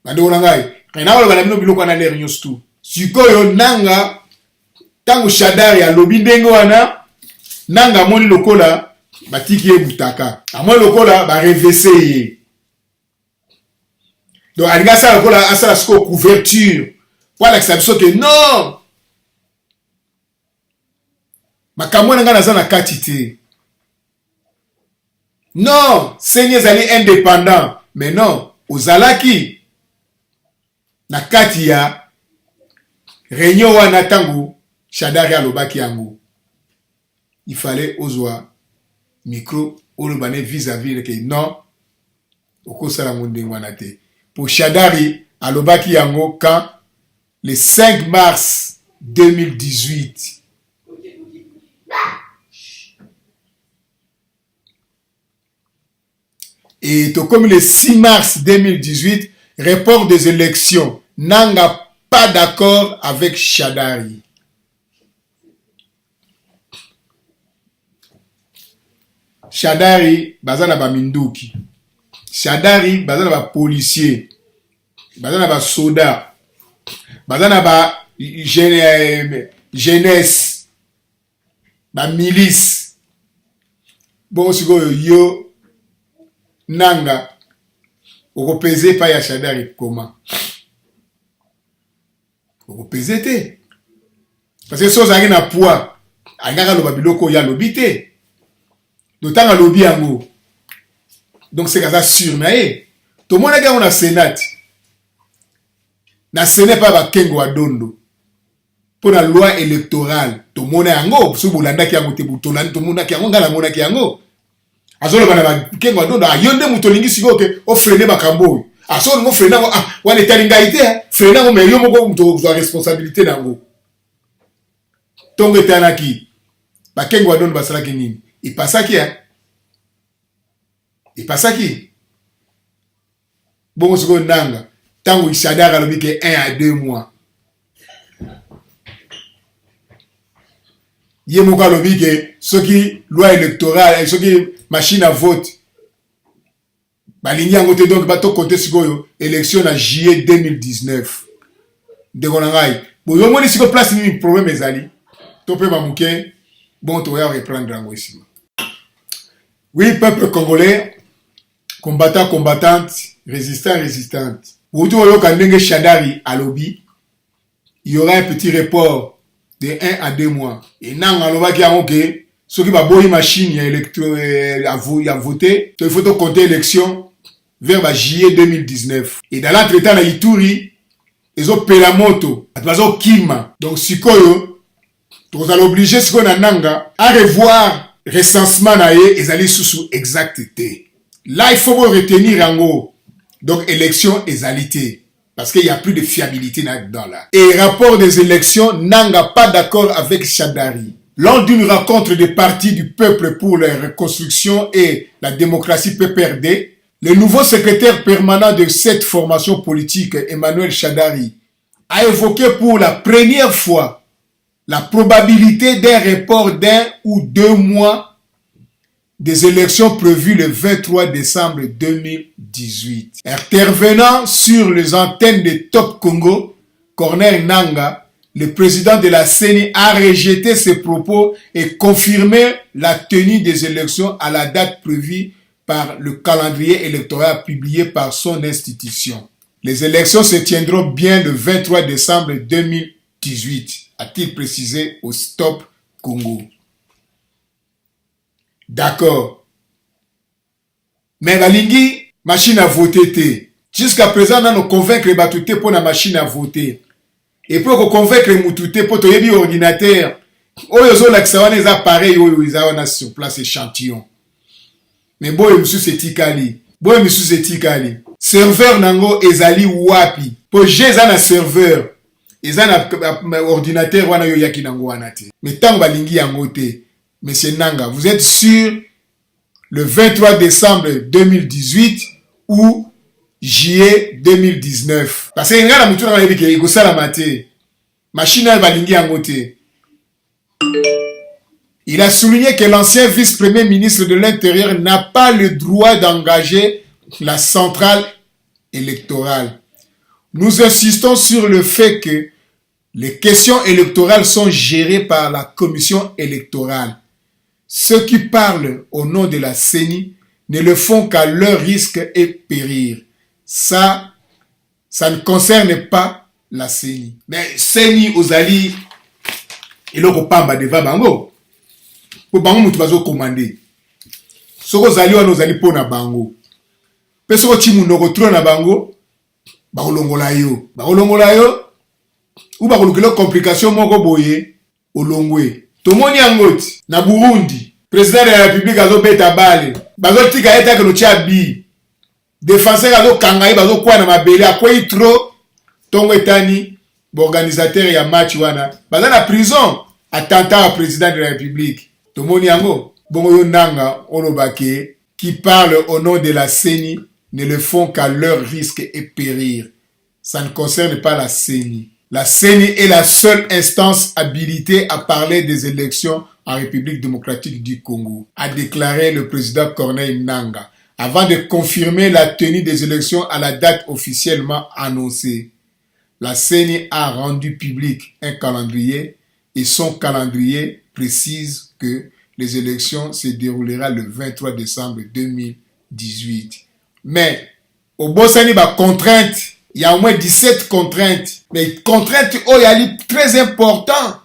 bando na ngai kaina wala bana bino biloko na l'air nyos tout sikoyo nanga tango Shadari alobi ndenge wana nanga moni lokola batiki ye butaka amoni lokola ba revese ye donc alinga ça lokola asala siko couverture voilà que ça biso que non makambo nanga naza na kati te non seigneur zali indépendant mais non ozalaki na kati ya réunion wana tango Shadari alobaki yango il fallait ozwa micro olobane vis-à-vis que non okosala ngonde wana te pour Shadari alobaki yango quand le 5 mars 2018 et tout comme le 6 mars 2018 report des élections nanga pas d'accord avec Shadari. Shadari bazana ba minduki. Shadari bazana ba policier. Bazana ba soda. Bazana ba jeunesse. Ba milice. Bon siko yo nanga okopeze pa ya Shadari comment? Okopeze te. Parce que so zaki na poids, angaka loba biloko ya lobité. D'autant à lobby yango. Donc c'est ça sûr naé. Tout le monde a na Sénat. Na Sénat pas ba kengo adondo. Pour la loi électorale, tout le monde a yango, so bolanda ki yango te butola, tout le monde a yango ngala mona ki yango. Azolo bana ba kengo adondo ayonde mutolingi siko ke o freiner makambo. Azolo mo freiner ngo wana talinga ite, freiner ngo meyo moko muto za responsabilité nango. Tongo tanaki. Ba kengo adondo basala ki nini? Il passe à qui hein? Il passe à qui? Bon, c'est nanga. Tant que Shadari a levé que 1 à 2 mois. Il y a mon cas levé que ce qui loi électorale, ce qui machine à vote. Bah ligne en côté donc bateau côté sur élection en juillet 2019. De Gonangai. Bon, au moins ici que place ni problème mes amis. Topé mamouké. Bon, tu vas reprendre en ici. Oui, peuple congolais, combattant, combattante, résistant, résistante. Aujourd'hui, on a Shadari à lobby. Il y aura un petit report de 1 à 2 mois. Et non, on va dire que ceux qui va boire une machine à voter, il faut compter l'élection vers juillet 2019. Et dans l'entretemps, à Ituri, ils ont payé la moto. Ils ont Kima. Donc, si vous allez obliger ce qu'on a nanga à revoir recensement na ye ezali sous exacté. Là il faut retenir en donc élection ezalité parce qu'il y a plus de fiabilité dans là. Et rapport des élections nanga pas d'accord avec Shadari. Lors d'une rencontre des partis du peuple pour la reconstruction et la démocratie PPRD, le nouveau secrétaire permanent de cette formation politique, Emmanuel Shadari, a évoqué pour la première fois la probabilité d'un report d'1 ou 2 mois des élections prévues le 23 décembre 2018. Intervenant sur les antennes de Top Congo, Corneille Nanga, le président de la CENI, a rejeté ces propos et confirmé la tenue des élections à la date prévue par le calendrier électoral publié par son institution. Les élections se tiendront bien le 23 décembre 2018. A-t-il précisé au Stop Congo. D'accord. Mais la lingi, machine à voter. Jusqu'à présent, on a convaincre les batoutés pour la machine à voter. Et pour convaincre les moutoutés pour les ordinateur, ils ont l'accès les appareils, ils ont sur place échantillon. Mais bon, monsieur c'est Tikali. Bon, monsieur c'est Tikali. serveur nango ezali wapi po jeza na serveur eza na ordinateur wana yo yaki nango wana te mais tango balingi yango te. Monsieur Nanga, vous êtes sûr le 23 décembre 2018 ou juillet 2019 parce que ngala mutu na yebi ke ikosala mate machine ya balingi yango te. Il a souligné que l'ancien vice-premier ministre de l'Intérieur n'a pas le droit d'engager la centrale électorale. Nous insistons sur le fait que les questions électorales sont gérées par la commission électorale. Ceux qui parlent au nom de la CENI ne le font qu'à leur risque et périr. Ça ne concerne pas la CENI. Mais CENI ozali eloko pamba deva bango. Po bango mutu bazo commander. Soko ozali wana ozali pona bango. Pe soko chimundo ko na bango bakolongola yo. Bakolongola yo ou bakolukelo complication moko boye olongwe. Tomoni angoti na Burundi, président de la République azo beta bale. Bazo tika eta ke no chabi. Défenseur azo kangai bazo kwa na mabele akwei trop tongo etani organisateur ya match wana. Baza na prison attentat au président de la République. Tomoni yango bongo yo Nanga olobake qui parle au nom de la CENI ne le font qu'à leur risque et périr. Ça ne concerne pas la CENI. La CENI est la seule instance habilitée à parler des élections en République démocratique du Congo, a déclaré le président Corneille Nanga, avant de confirmer la tenue des élections à la date officiellement annoncée. La CENI a rendu public un calendrier et son calendrier précise que les élections se dérouleront le 23 décembre 2018. Mais, au Bossani, contrainte, il y a au moins 17 contraintes. Mais contraintes, oh, il y a des très importantes.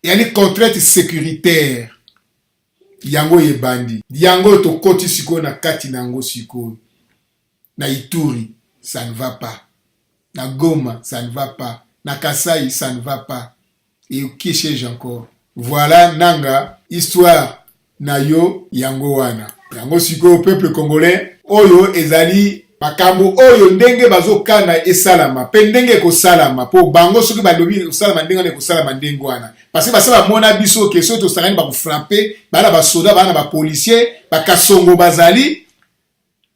Il y a des contraintes sécuritaires. Yango yebandi. Yango to koti siko na kati nango siko. Na Ituri, ça ne va pas. Na Goma, ça ne va pas. Na Kasai, ça ne va pas. Et qui cherche encore? Voilà Nanga, histoire na yo yango wana. Yango siko peuple congolais, oyo ezali makambo oyo ndenge bazokana esalama pe ndenge ko salama po bango soki balobi salama ndenge ko salama ndenge wana parce que basala mona biso ke soto sangani ba ko frapper bana ba soda bana ba policier ba kasongo bazali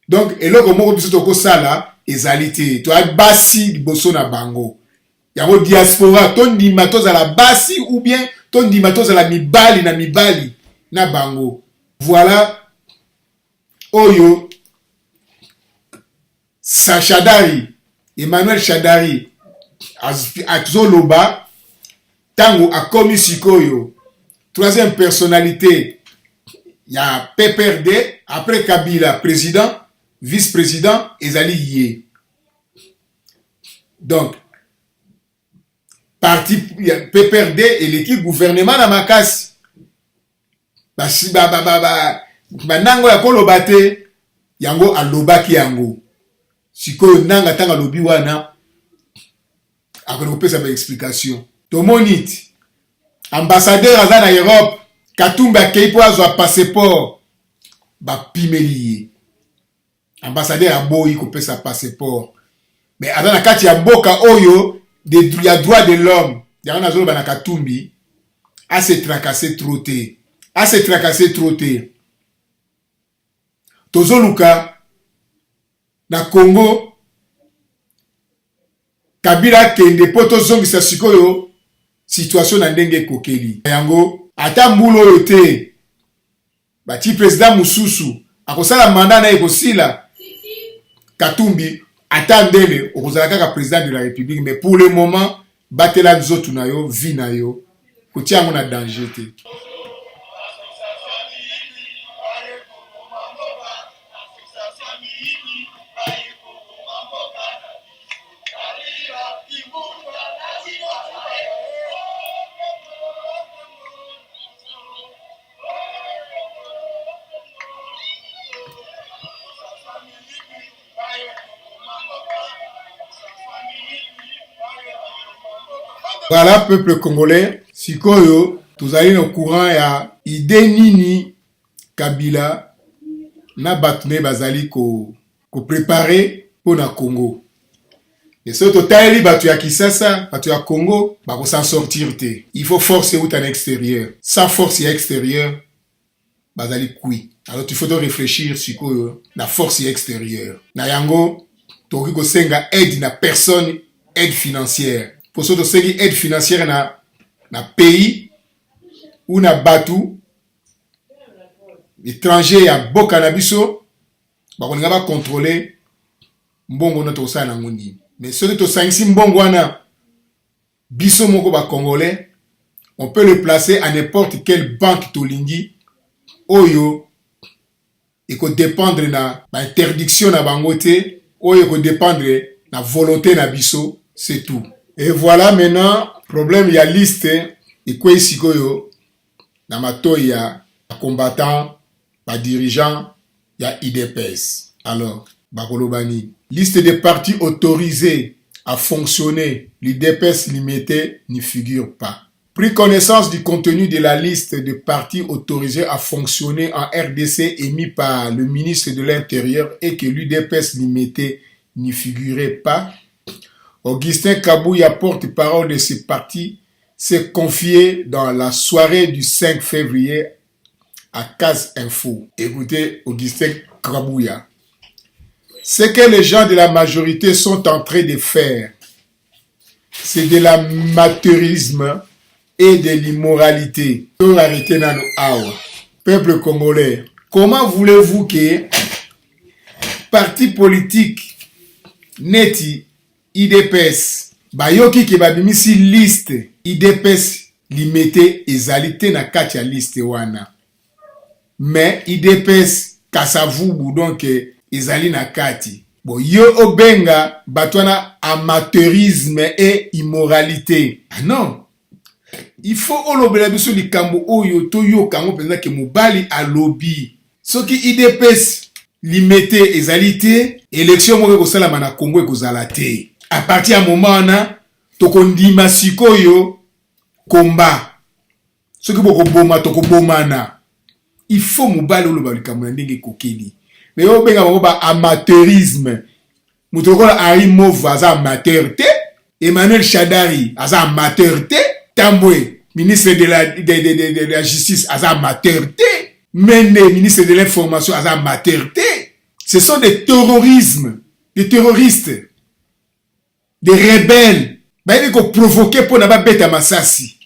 donc eloko moko biso to ko sala ezali te to basi liboso na bango yango diaspora to ndima to za la basi ou bien to ndima to za la mibali na bango. Voilà oyo Shadari, Emmanuel Shadari, Azoloba, Tango a commis Sikoyo. Troisième personnalité, il y a PPRD, après Kabila, président, vice-président, Ezali Yé. Donc, parti PPRD et l'équipe gouvernement na makasi. Nango ya kolobate, yango alobaki yango. Sikoyo Nanga tanga lobi wana akonopesa ba explication. Tomonit ambassadeur aza na Europe Katumba Keipo azwa passeport ba pimeliye. Ambassadeur aboyi kopesa passeport. Mais aza na kati ya mboka oyo ya droit de l'homme. Yango nazolo bana Katumbi a se tracasser trop tôt. Tozoluka na Congo Kabila kende poto zongisa sikoyo situation na ndenge kokeli yango ata mbulo oyo te bati président mususu akosala mandat na ekosila Katumbi ata ndele okozala kaka président de la République mais pour le moment batela nzoto na yo vie na yo kotia ngo na danger te. Voilà, peuple congolais, sikoyo, tuzali no courant ya ide nini Kabila na batune bazali ko ko préparer pour na Congo. Et ce total batu ya Kisasa, batu ya Congo, ba ko s'en sortir te. Il faut force ou en extérieur. Sans force ya extérieur, bazali kui. Alors il faut réfléchir sur la force extérieure. Na yango toki ko senga aide na personne, aide financière. Pour ça to sengi aide financière na pays ou na batu étranger ya boka na biso ba ko nga ba contrôler mbongo na to sa na ngoni. Mais ce que to sangisi mbongo wana biso moko ba congolais, on peut le placer à n'importe quelle banque tolingi oyo et que dépendre na interdiction na bangote oyo que dépendre na volonté na biso, c'est tout. Et voilà maintenant problème ya liste et quoi ici koyo na mato ya combattant ba dirigeant ya IDPS. Alors bakolobani liste des partis autorisés à fonctionner, l'IDPS limité n'y figure pas. Pris connaissance du contenu de la liste de partis autorisés à fonctionner en RDC émis par le ministre de l'Intérieur et que l'UDPS limité n'y figurait pas, Augustin Kabouya, porte-parole de ce parti, s'est confié dans la soirée du 5 février à Case Info. Écoutez Augustin Kabouya. Ce que les gens de la majorité sont en train de faire, c'est de l'amateurisme et de l'immoralité. Peuple congolais, comment voulez-vous que parti politique neti IDPS bayoki ke babimisi liste IDPS limité ezalité na kati ya liste wana, mais IDPS kasavubu donc ezali na kati bon yo obenga batwana amateurisme et immoralité? Ah non, il faut olobela biso likambo oyo toyo kango penza ke mobali alobi soki IDPS limité ezalité élection moko ko sala na Congo ekozala te. À partir ya moment na tokondima sikoyo komba soki boko boma tokobomana. Il faut mobali oloba likambo na ndenge kokeli. Mais yo benga bango ba amateurisme. Mutokola Ari Mova aza amateur te, Emmanuel Shadari aza amateur te, Tambwe, ministre de la justice aza amateur te, Mende, ministre de l'information aza amateur te. Ce sont des terrorismes, des terroristes, des rebelles. Ba yé ko provoquer pour na ba beta masasi.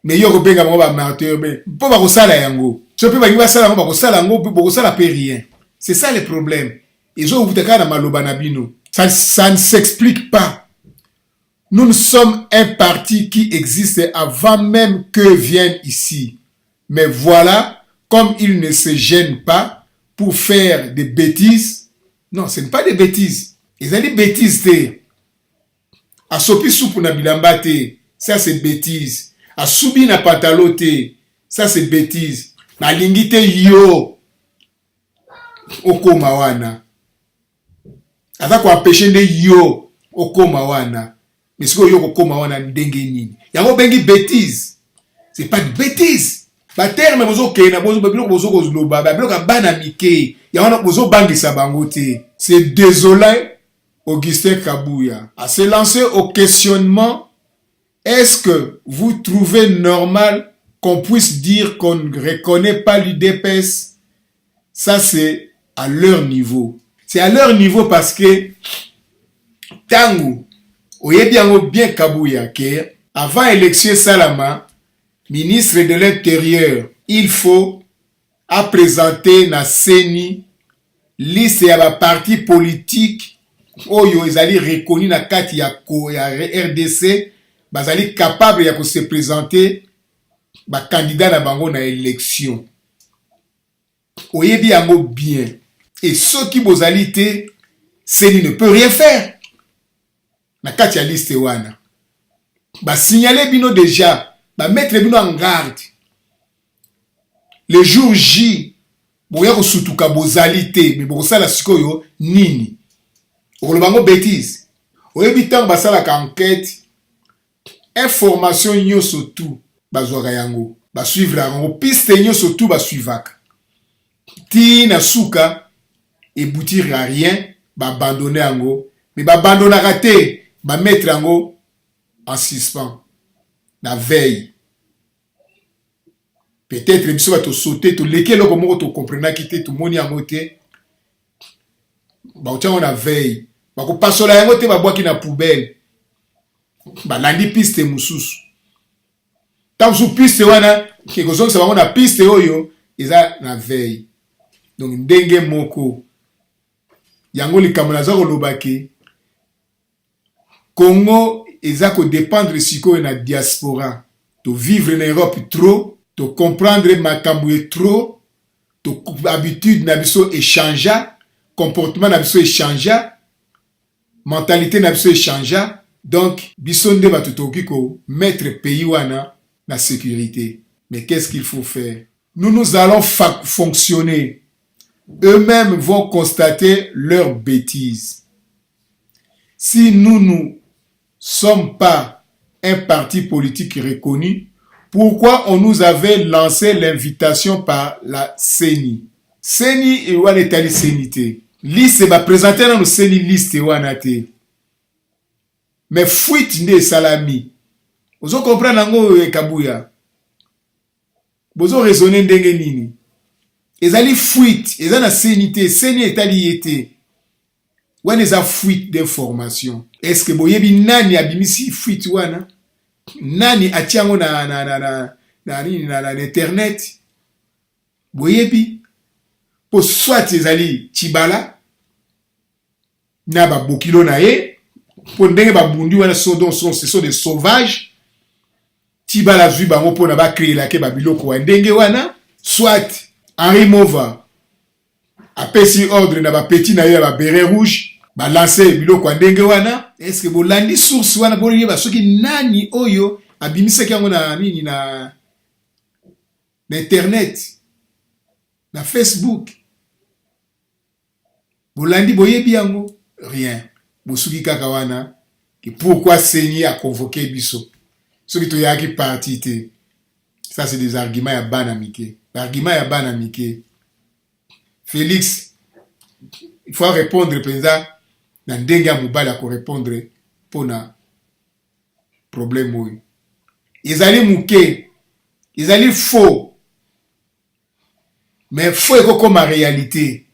Mais yo ko benga bango ba amateur be, po ba ko sala yango. So pe ba ngi ba sala yango ba ko sala yango, ba ko sala pe rien. C'est ça le problème. Et ont ça ne s'explique pas. Nous sommes un parti qui existe avant même que vienne ici. Mais voilà, comme il ne se gêne pas pour faire des bêtises. Non, ce n'est pas des bêtises. Ils ont des bêtises. A sopi soupe na bilambate, ça c'est bêtise. A soubi na pantalote, ça c'est bêtise. Na lingite yo. Okoma wana aza ko empêcher nde yo okoma wana, mais siko yo okoma wana ndenge nini yango bengi bêtise. C'est pas de bêtise. Ba terme bozo kena bozo babilo bozo kozloba babilo ka bana mike yango bozo bangisa bango te. C'est désolé Augustin Kabouya à se lancer au questionnement. Est-ce que vous trouvez normal qu'on puisse dire qu'on ne reconnaît pas l'UDPS? Ça c'est à leur niveau. C'est à leur niveau parce que tangu oyebiango bien Kabouya que avant élection Salama, ministre de l'Intérieur, il faut à présenter na CENI liste ya ba parti politique oyo ezali reconnu na kati ya RDC bazali capable ya ko se présenter ba candidat na bango na élection. Oyebiango bien. Et ceux qui bozalité, CENI ne peut rien faire. Na kati ya liste wana. Ba signaler bino déjà, ba mettre bino en garde. Le jour J, boya ko sutuka bozalité, mais boko sala sikoyo nini. Okolobango bêtise. Oyebi tango basala ka enquête, information nyoso tout bazwaka yango, ba suivre yango, piste nyoso tout ba suivaka. Ti na suka aboutir à rien, abandonner yango, mais abandonner raté, mettre yango en suspens, la veille. Peut-être biso to sauter, to leke loko moko to comprendre kité to moni yango te. Ba otia na veille, ba ko pasola yango te ba boaki na poubelle. Ba landi piste mususu. Tant sous piste wana, ke ko zonga bango na piste oyo, eza na veille. Donc ndenge moko yango likambo naza kolobaki Congo eza ko dépendre sikoyo na diaspora to vivre en Europe trop to comprendre makambo trop to habitude na biso échangea comportement na biso échangea mentalité na biso échangea donc biso nde bato tokoki ko mettre pays wana na sécurité. Mais qu'est-ce qu'il faut faire? Nous allons fonctionner. Eux-mêmes vont constater leurs bêtises. Si nous ne sommes pas un parti politique reconnu, pourquoi on nous avait lancé l'invitation par la CENI? CENI et ouane etali CENI. Liste va présenter dans le CENI liste ouane te. Mais fuite nde salami. Vous comprenez nango kabuya. Vous raisonner ndenge nini? Ezali fuite, ezana sénité, séni etali yete. Wana eza fuite d'information. Est-ce que boyebi nani abimisi fuite wana? Nani atiango na internet? Boyebi po soit ezali Tibala na ba bokilo na ye, po ndenge ba bundi wana ce sont des sauvages. Tibala zui bango po na ba créer la ke ba biloko wa ndenge wana, soit Henri Mova apesi ordre na ba petit na ye ba béret rouge ba lancer biloko wa ndenge wana. Est-ce que bolandi source wana bo yeba soki nani oyo abimisaki yango na nini na internet na Facebook? Bolandi boyebi yango rien. Bosuki kaka wana ki pourquoi Seigneur a convoqué biso. Soki to yaki parti te. Ça c'est des arguments ya banamike. L'argument ya banamike. Félix, il faut répondre penza na ndenge ya mobala ko répondre pona problème oyo. Ezali muke, ezali faux. Mais faux eko comme réalité.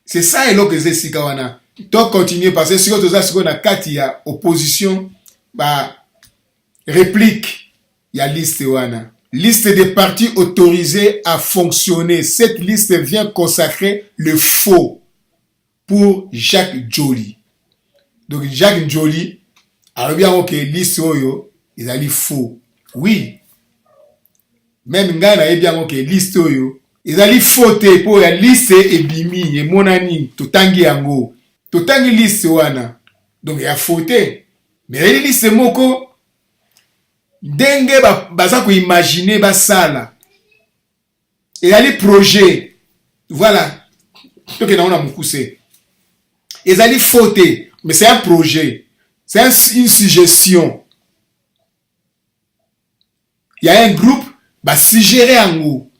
C'est ça et que c'est sika wana. Donc continuer parce que si on a ce na kati ya opposition ba réplique ya liste wana. Liste des partis autorisés à fonctionner. Cette liste vient consacrer le faux pour Jacques Joly. Donc Jacques Joly, alors bien ok, liste oyo, ils allaient faux. Oui. Même ngana et bien ok, liste oyo, ils allaient fauter pour la liste et bimi et monani, totangi yango. Totangi liste wana. Donc il a fauté. Mais la liste moko, Denge baza ko imaginer basala. Et ali projet. Voilà. To ke na ona mukuse. Et ali faute, mais c'est un projet. C'est une suggestion. Il y a un groupe ba suggérer ango.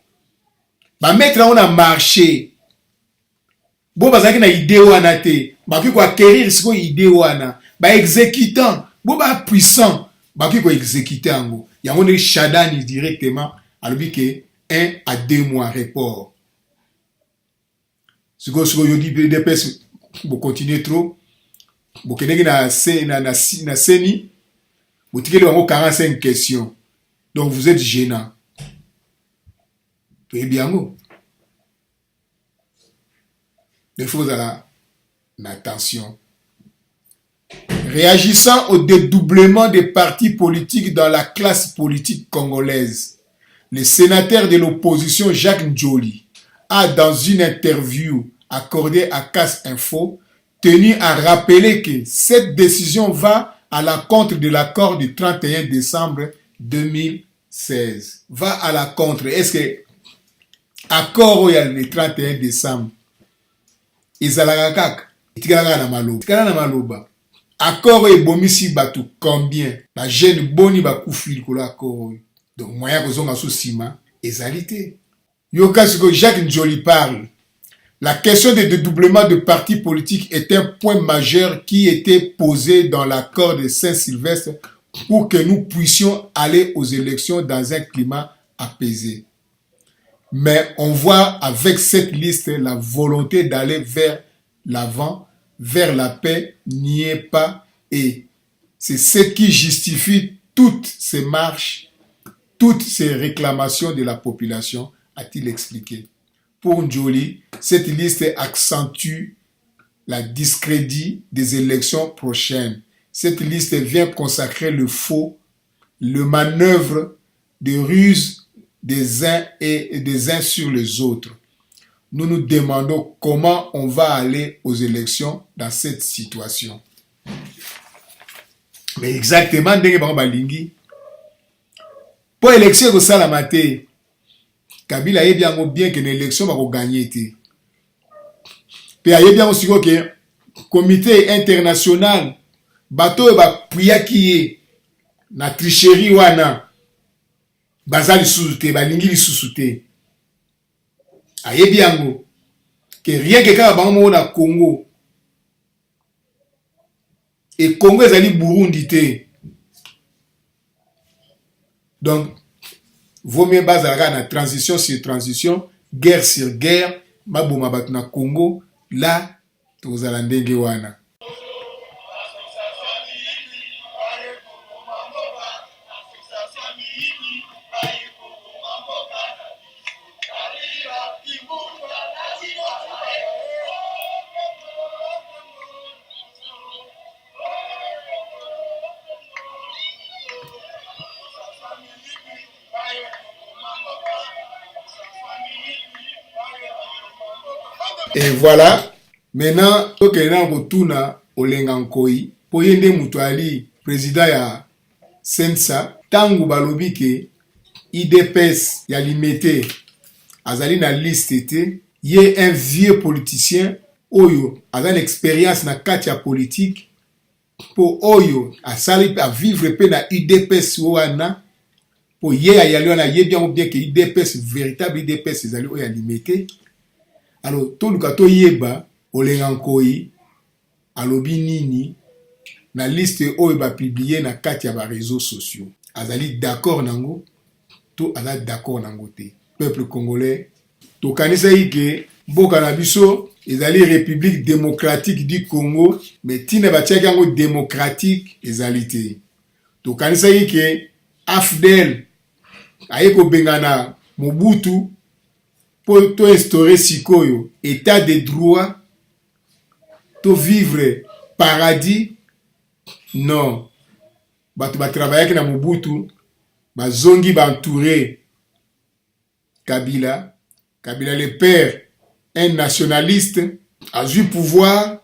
Ba mettre on a marché. Bo bazaki na idée wana te. Ba ki ko acquérir ce ko idée wana. Ba exécutant, bo ba puissant. Baki ko exécuter ango. Yango ne Chadani directement alobi que 1 à 2 mois report. Siko yodi DPS bo continuer trop. Bo keneki na seni. Bo tikeli wango 45 questions. Donc vous êtes gênant. Très bien go. Il faut avoir attention. Réagissant au dédoublement des partis politiques dans la classe politique congolaise, le sénateur de l'opposition Jacques Joly a, dans une interview accordée à Casse Info, tenu à rappeler que cette décision va à l'encontre de l'accord du 31 décembre 2016. Va à l'encontre. Est-ce que accord le 31 décembre, ezalaka itikala na maloba. Accord et bomisi batu combien? La jeune boni ba kufli ko l'accord. Donc moyen ko zonga sous ciment ezalité. Yoka ce que Jacques Joly parle. La question de dédoublement de partis politiques est un point majeur qui était posé dans l'accord de Saint-Sylvestre pour que nous puissions aller aux élections dans un climat apaisé. Mais on voit avec cette liste la volonté d'aller vers l'avant, vers la paix, n'y est pas. Et c'est ce qui justifie toutes ces marches, toutes ces réclamations de la population, a-t-il expliqué. Pour Njoli, cette liste accentue la discrédit des élections prochaines. Cette liste vient consacrer le faux, le manœuvre de ruse des uns et des uns sur les autres. Nous nous demandons comment on va aller aux élections dans cette situation. Mais exactement, ndenge bango balingi. Pour élection ko sala maté, Kabila yebi yango bien que l'élection va gagner té. Pe yebi yango siko ke comité international bato ba puyaki na tricherie wana bazali sous-té balingi li sous-té. Ayebi yango que rien que kaka bango na Congo et Congo ezali Burundi té. Donc vaut mieux bazala na transition sur transition, guerre sur guerre, maboma batu na Congo, là tozala ndenge wana. Et voilà, maintenant, tokena kotuna olenga nkoi, po yende mutu ali président ya Sensa, tangu balobi ke IDPS ya limité azali na liste te, ye un vieux politicien oyo azali expérience na kati ya politique po oyo asali a vivre pe na IDPS wana po ye ya yali wana ye bien ke IDPS véritable IDPS ezali oyo ya limité. Alors, tout le kato yeba, olenga nkoi, alobi nini, na liste oyo ba publié na kati ya ba réseaux sociaux. Azali d'accord nango, to azali d'accord nango te. Peuple congolais, to kanisa ike, boka na biso, ezali République démocratique du Congo, mais tina batiaki yango démocratique ezali te. To kanisa ike, AFDEL, ayeko bengana Mobutu, pour to instaurer sikoyo état de droit, to vivre paradis, non. Batu ba travailler na Mobutu, ba zongi ba entouré Kabila, Kabila le père, un nationaliste, a eu pouvoir,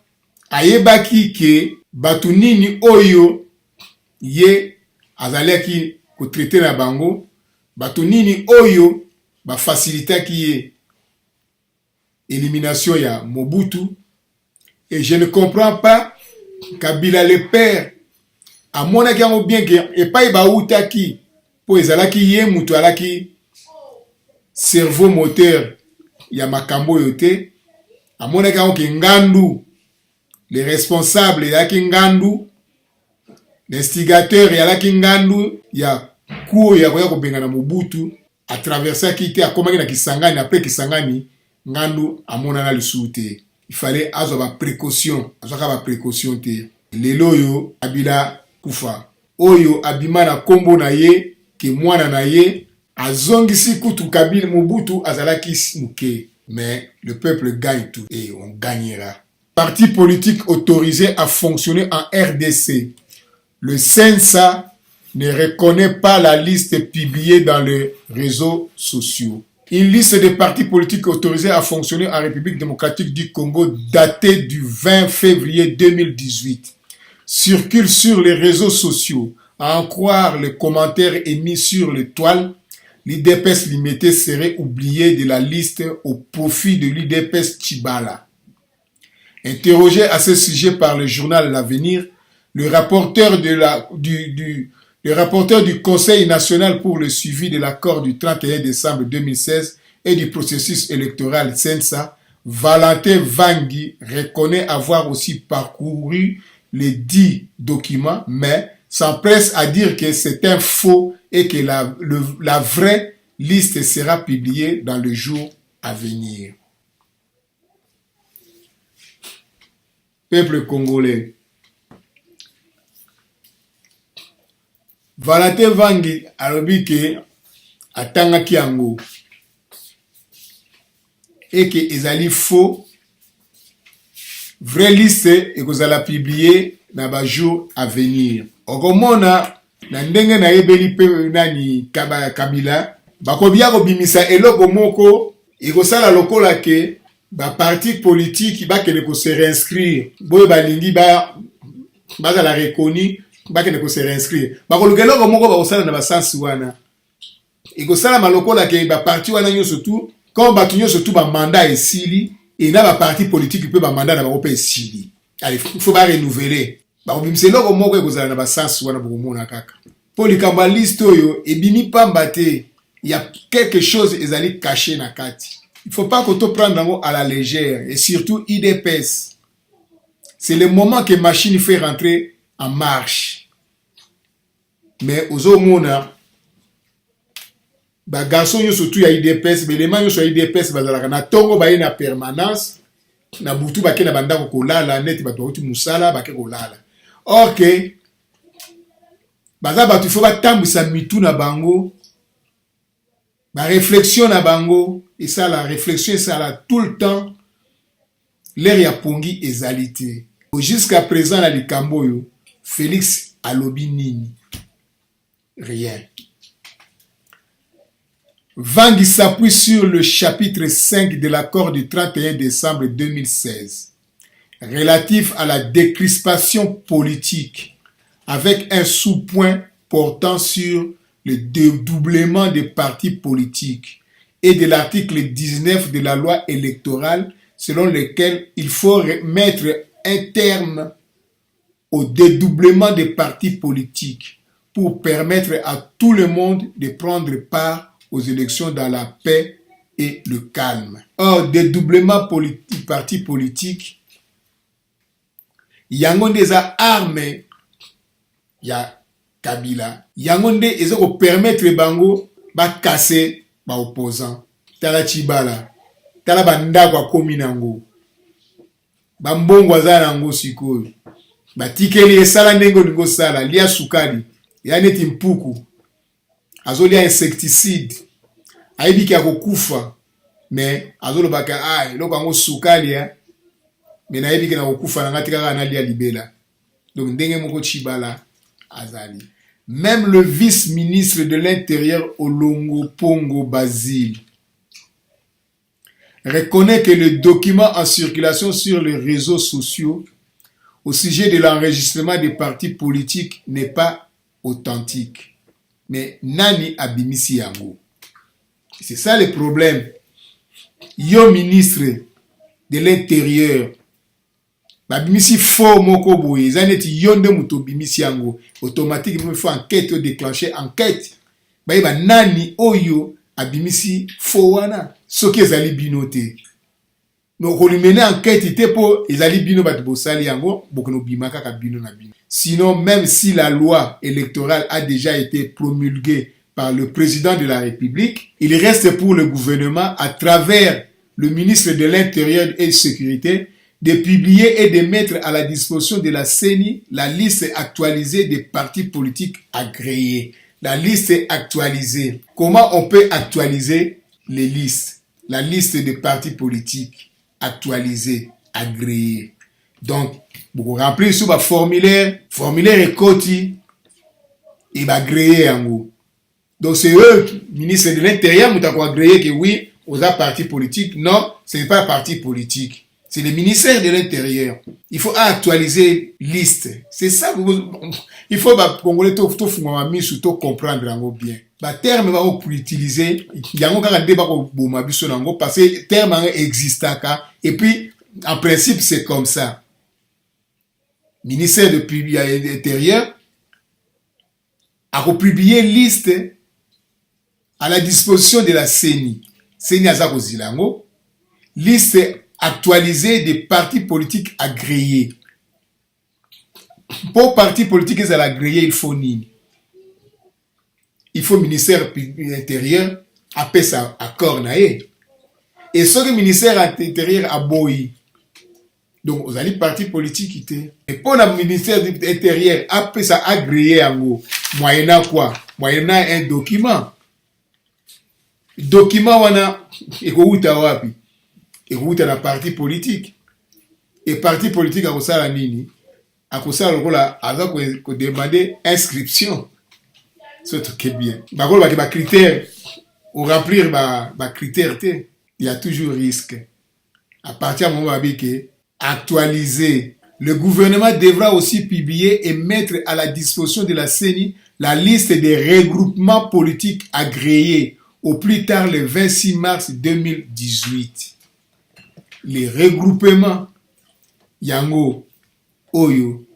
ayebaki ke batu nini oyo ye azalaki ko traiter na bango, batu nini oyo ba faciliter qui est élimination ya Mobutu. Et je ne comprends pas Kabila le père a monaki yango bien que et pas ba utaki po ezalaki ye mutu alaki cerveau moteur ya makambo yote a monaki yango ke ngandu les responsables yaki ngandu l'instigateur yaki ngandu ya kuo ya koya kobenga na Mobutu à travers qui a commencé na Kisangani, après Kisangani, Ngandu a monana le soute. Il fallait avoir précaution, avoir précaution te. Lelo yo abila kufa. Oyo abima na kombo na ye, ke mwana na ye, azongisi kutu Kabila Mobutu azalaki muke. Mais le peuple gagne tout et on gagnera. Parti politique autorisé à fonctionner en RDC. Le Sensa ne reconnaît pas la liste publiée dans les réseaux sociaux. Une liste de partis politiques autorisés à fonctionner en République démocratique du Congo datée du 20 février 2018 circule sur les réseaux sociaux. À en croire les commentaires émis sur les toiles, l'IDPS limité serait oublié de la liste au profit de l'IDPS Tchibala. Interrogé à ce sujet par le journal L'Avenir, le rapporteur du Conseil national pour le suivi de l'accord du 31 décembre 2016 et du processus électoral Sensa, Valentin Vangi reconnaît avoir aussi parcouru les 10 documents, mais s'empresse à dire que c'est un faux et que la vraie liste sera publiée dans le jour à venir. Peuple congolais. Valentin Vangi alobi ke atangaki yango et que ezali faux. Vraie liste ekozala publiée na ba jour à venir. Okomona na ndenge na yebeli pe nani Kabila bakobia kobimisa eloko moko ekosala lokola ke ba parti politique bakende ko se réinscrire boye balingi bazala reconnu bakende ko se réinscrire bakoluka eloko moko bakosala na basansi wana ekosala malokola ke ba parti wana nyonso tout quand bato nyonso tout ba mandat esili et na ba parti politique peut ba mandat na ba esili. Allez, il faut pas renouveler. Bakobimisa eloko moko ekozala na basansi wana bokomona kaka. Po likamba liste oyo ebimi pamba te. Il y a quelque chose ezali caché na kati. Il faut pas qu'on te prenne à la légère et surtout IDPS. C'est le moment que machine fait rentrer en marche. Mais aux homona ba garçon yo surtout ya IDPS, mais les man yo so IDPS bazalaka na tongo ba na permanence na butu ba ke na banda ko kolala net ba to musala ba ke kolala. OK. Baza ba tu faut ba tambisa mitu na bango. La réflexion na bango, et ça la réflexion ça là tout le temps l'air ya pongi ezalité. Jusqu'à présent la likambo yo Félix alobi nini? Rien. Vangi s'appuie sur le chapitre 5 de l'accord du 31 décembre 2016 relatif à la décrispation politique avec un sous-point portant sur le dédoublement des partis politiques et de l'article 19 de la loi électorale selon lequel il faut mettre un terme au dédoublement des partis politiques pour permettre à tout le monde de prendre part aux élections dans la paix et le calme. Or, dédoublement parti politique, yango ndeza arme ya Kabila. Yangonde ezoko permettre bango ba casser ba opposant. Tala Chibala. Tala banda kwa komi nango. Ba mbongo azala nango sikoyo. Ba tikeli esala ndengo ningo sala lia sukali. Ya neti mpuku. Azolia insecticide. Aibi ki akokufa. Mais azolo baka loko yango sukali ya. Mais na aibi ki na kokufa na ngati kaka na lia libela. Donc ndenge moko Chibala azali. Même le vice-ministre de l'Intérieur Olongo Pongo Basile reconnaît que le document en circulation sur les réseaux sociaux au sujet de l'enregistrement des partis politiques n'est pas authentique. Mais nani abimisi yango? C'est ça le problème. Yo ministre de l'Intérieur babimisi faux moko boye zaneti yonde muto bimisi yango automatiquement il faut enquête déclencher enquête ba nani oyo abimisi faux wana soki ezali binote no kolimene enquête te po ezali bino bat bosali yango bokono bimaka ka bino na bino. Sinon même si la loi électorale a déjà été promulguée par le président de la République, il reste pour le gouvernement à travers le ministre de l'Intérieur et de Sécurité de publier et de mettre à la disposition de la CENI la liste actualisée des partis politiques agréés. La liste actualisée. Comment on peut actualiser les listes? La liste des partis politiques actualisés, agréés. Donc, vous remplissez sur le formulaire est coti et agréé en gros. Donc, c'est eux, ministre de l'Intérieur, vous avez agréé que oui, aux partis politiques. Non, ce n'est pas un parti politique. C'est le ministère de l'Intérieur. Il faut actualiser liste. C'est ça que il faut Congolais tout comprendre bien. Ba terme va pour utiliser, yango kaka débat ko boma biso nango parce que terme existe et puis en principe c'est comme ça. Ministère de l'Intérieur a publié liste à la disposition de la CENI. CENI a ça zilango. Liste actualiser des partis politiques agréés. Pour parti politique à l'agréé, il faut nini. Il faut ministère intérieur après ça accord naé. Et ce que ministère intérieur a boyi. Donc vous allez parti politique était. Et pour le ministère intérieur après ça agréé en gros. Moyennant quoi? Moyennant un document. Document wana ekouta wapi? Ekouta na parti politique. Et parti politique a ça la nini? À cause ça, avec qu'on demander inscription, c'est tout qui est bien. Par contre, les critères, ou remplir les critères, il y a toujours risque. À partir du moment où actualiser, le gouvernement devra aussi publier et mettre à la disposition de la CENI la liste des regroupements politiques agréés au plus tard le 26 mars 2018. Les regroupements, Yango, Oyo,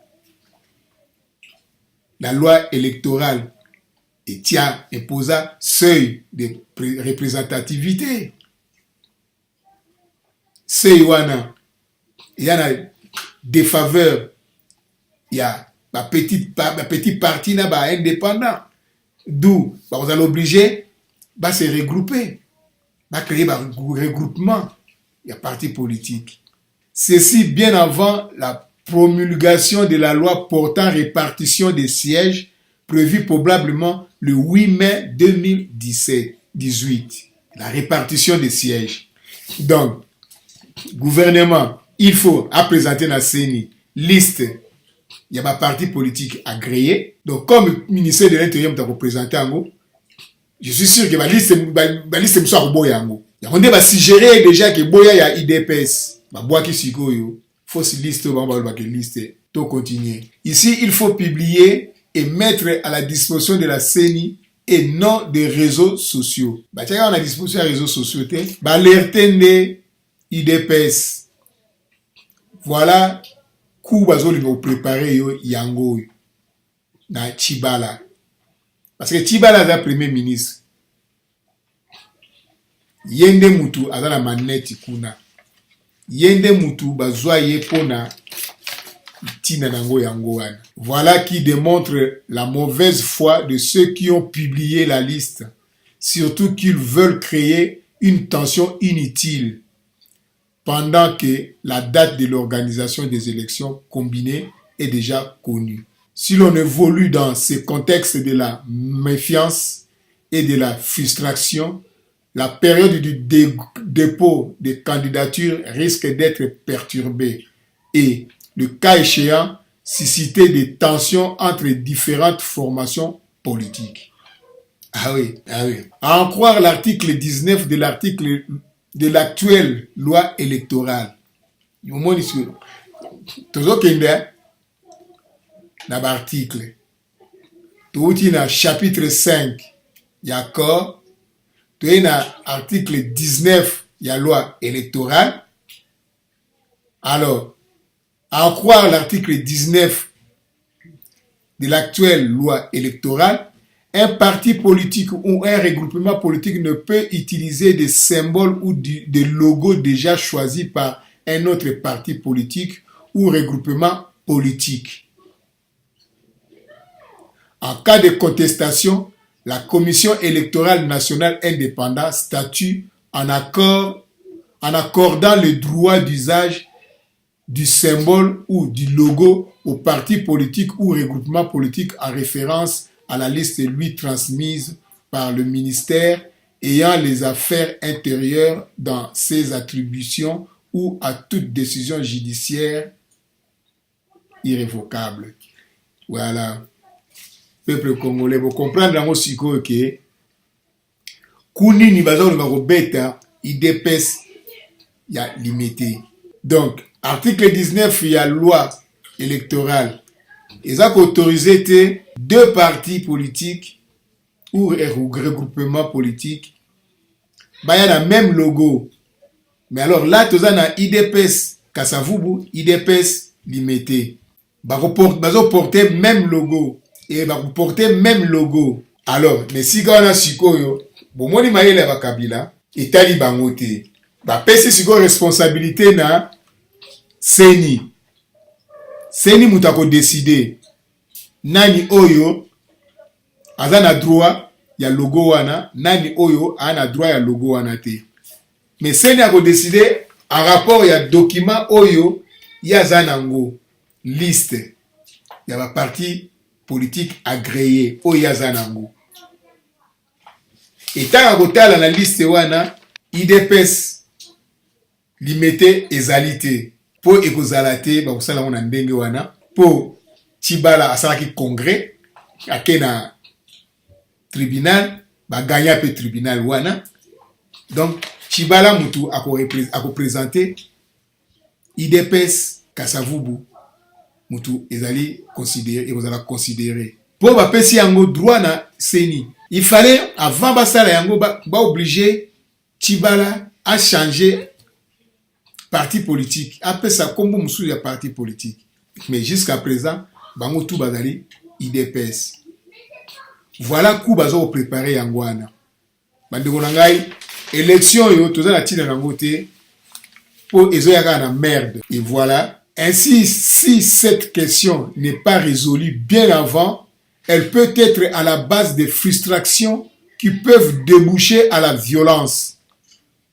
la loi électorale et imposa seuil de représentativité. Seuil wana, il y a des faveurs, il y a ma petite partie là bas indépendant. D'où vous allez obliger bah se regrouper, bah créer un regroupement, il y a parti politique. Ceci bien avant la promulgation de la loi portant répartition des sièges prévue probablement le 8 mai 2018. La répartition des sièges. Donc, gouvernement, il faut présenter la CENI liste. Il y a ma parti politique agréé. Donc, comme ministère de l'Intérieur m'a représenté en gros, je suis sûr que ma liste me soit boya en gros. On va suggérer déjà que boya y a IDPS. Ma bois qui sigoyo. Faut se liste, on va liste, tout continuer. Ici, il faut publier et mettre à la disposition de la CENI et non des réseaux sociaux. Bah, tiens, on a disposition des réseaux sociaux, bah, l'alertende IDPS. Voilà, coup, bazo, ils vont préparer, yango, na Tchibala. Parce que Tchibala, est le premier ministre. Yende Mutu, a la manette, kuna. Yende Mutu bazwa ye pona tina nango yango wana. Voilà qui démontre la mauvaise foi de ceux qui ont publié la liste. Surtout qu'ils veulent créer une tension inutile pendant que la date de l'organisation des élections combinées est déjà connue. Si l'on évolue dans ce contexte de la méfiance et de la frustration, la période du dépôt des candidatures risque d'être perturbée et, le cas échéant, susciter des tensions entre différentes formations politiques. Ah oui. À en croire l'article 19 de l'actuelle loi électorale. L'article. Tout dans chapitre 5, il y a accord. Tu es dans l'article 19, il y a loi électorale. Alors, à en croire l'article 19 de l'actuelle loi électorale, un parti politique ou un regroupement politique ne peut utiliser des symboles ou des logos déjà choisis par un autre parti politique ou regroupement politique. En cas de contestation, la Commission électorale nationale indépendante statue en accordant le droit d'usage du symbole ou du logo au parti politique ou regroupement politique en référence à la liste lui transmise par le ministère ayant les affaires intérieures dans ses attributions ou à toute décision judiciaire irrévocable. Voilà. Peuple congolais, vous comprenez aussi que Kuni ni baza le beta, IDPS, il y a limité. Donc, article 19, il y a loi électorale. Ils ont autorisé deux partis politiques ou regroupements politiques. Il y a le même logo. Mais alors là, tu as IDPS, Kassavubu, IDPS limité. Ils ont porté même logo. Et va porter même logo. Alors, mais si on a sikoyo, bon moi ni maïle va kabila, etali bangote. bapesi siko responsabilité na seni mutu akodeside nani oyo aza na droit ya logo wana, nani oyo ana droit ya logo wana te. Mais seni akodeside en rapport ya document oyo yaza nango liste ya ba parti politique agréé oyo yaza nango. Etanga kotala na liste wana IDPS limité ezalité po ekozala te bakosala ngo na ndenge wana po Tshibala asalaki congrès ake na tribunal baganya pe tribunal wana. Donc Tshibala mutu akoprésenter IDPS Kasavubu mutu ezali considéré ekozala considéré po bapesi yango droit na seni. Il fallait avant basala yango ba obligé Tshibala à changer parti politique, après ça kombo musu ya parti politique. Mais jusqu'à présent bango tout bazali IDPS. Voilà coup bazo préparer yango wana. Bandeko na ngai élection yo tozala tina nango te po ezoyaka na merde. Et voilà, ainsi si cette question n'est pas résolue bien avant, elle peut être à la base des frustrations qui peuvent déboucher à la violence.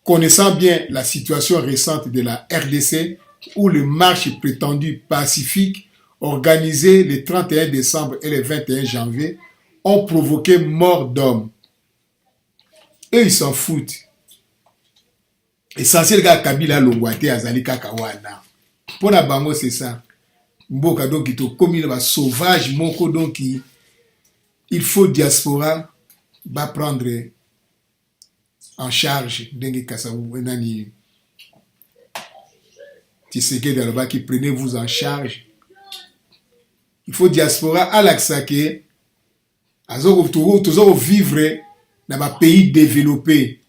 Connaissant bien la situation récente de la RDC, où les marches prétendues pacifiques organisées le 31 décembre et le 21 janvier ont provoqué mort d'hommes. Eux, ils s'en foutent. Essentiel gars Kabila Longwate Azali Kakawana. Pour la bango, c'est ça. Mboka donc il comme il va sauvage, moko donc il faut diaspora va prendre en charge dengue Kasavu nani Tshisekedi Alaba qui prenez-vous en charge. Il faut diaspora à l'axake azoko toujours vivre dans un pays développé.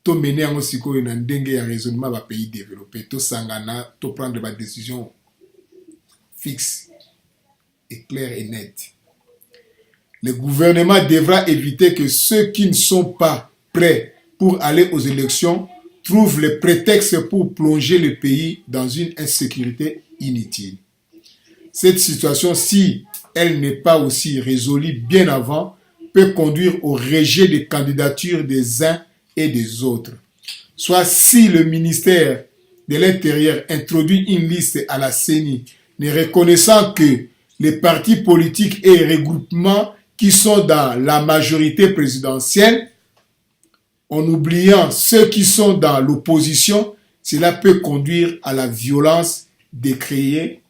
To mener en siko na dengue ya raisonnement ba pays développé. To sangana, to prendre des décisions fixes et claires et nettes. Le gouvernement devra éviter que ceux qui ne sont pas prêts pour aller aux élections trouvent le prétexte pour plonger le pays dans une insécurité inutile. Cette situation, si elle n'est pas aussi résolue bien avant, peut conduire au rejet des candidatures des uns et des autres. Soit si le ministère de l'Intérieur introduit une liste à la CENI ne reconnaissant que les partis politiques et regroupements qui sont dans la majorité présidentielle, en oubliant ceux qui sont dans l'opposition, cela peut conduire à la violence décriée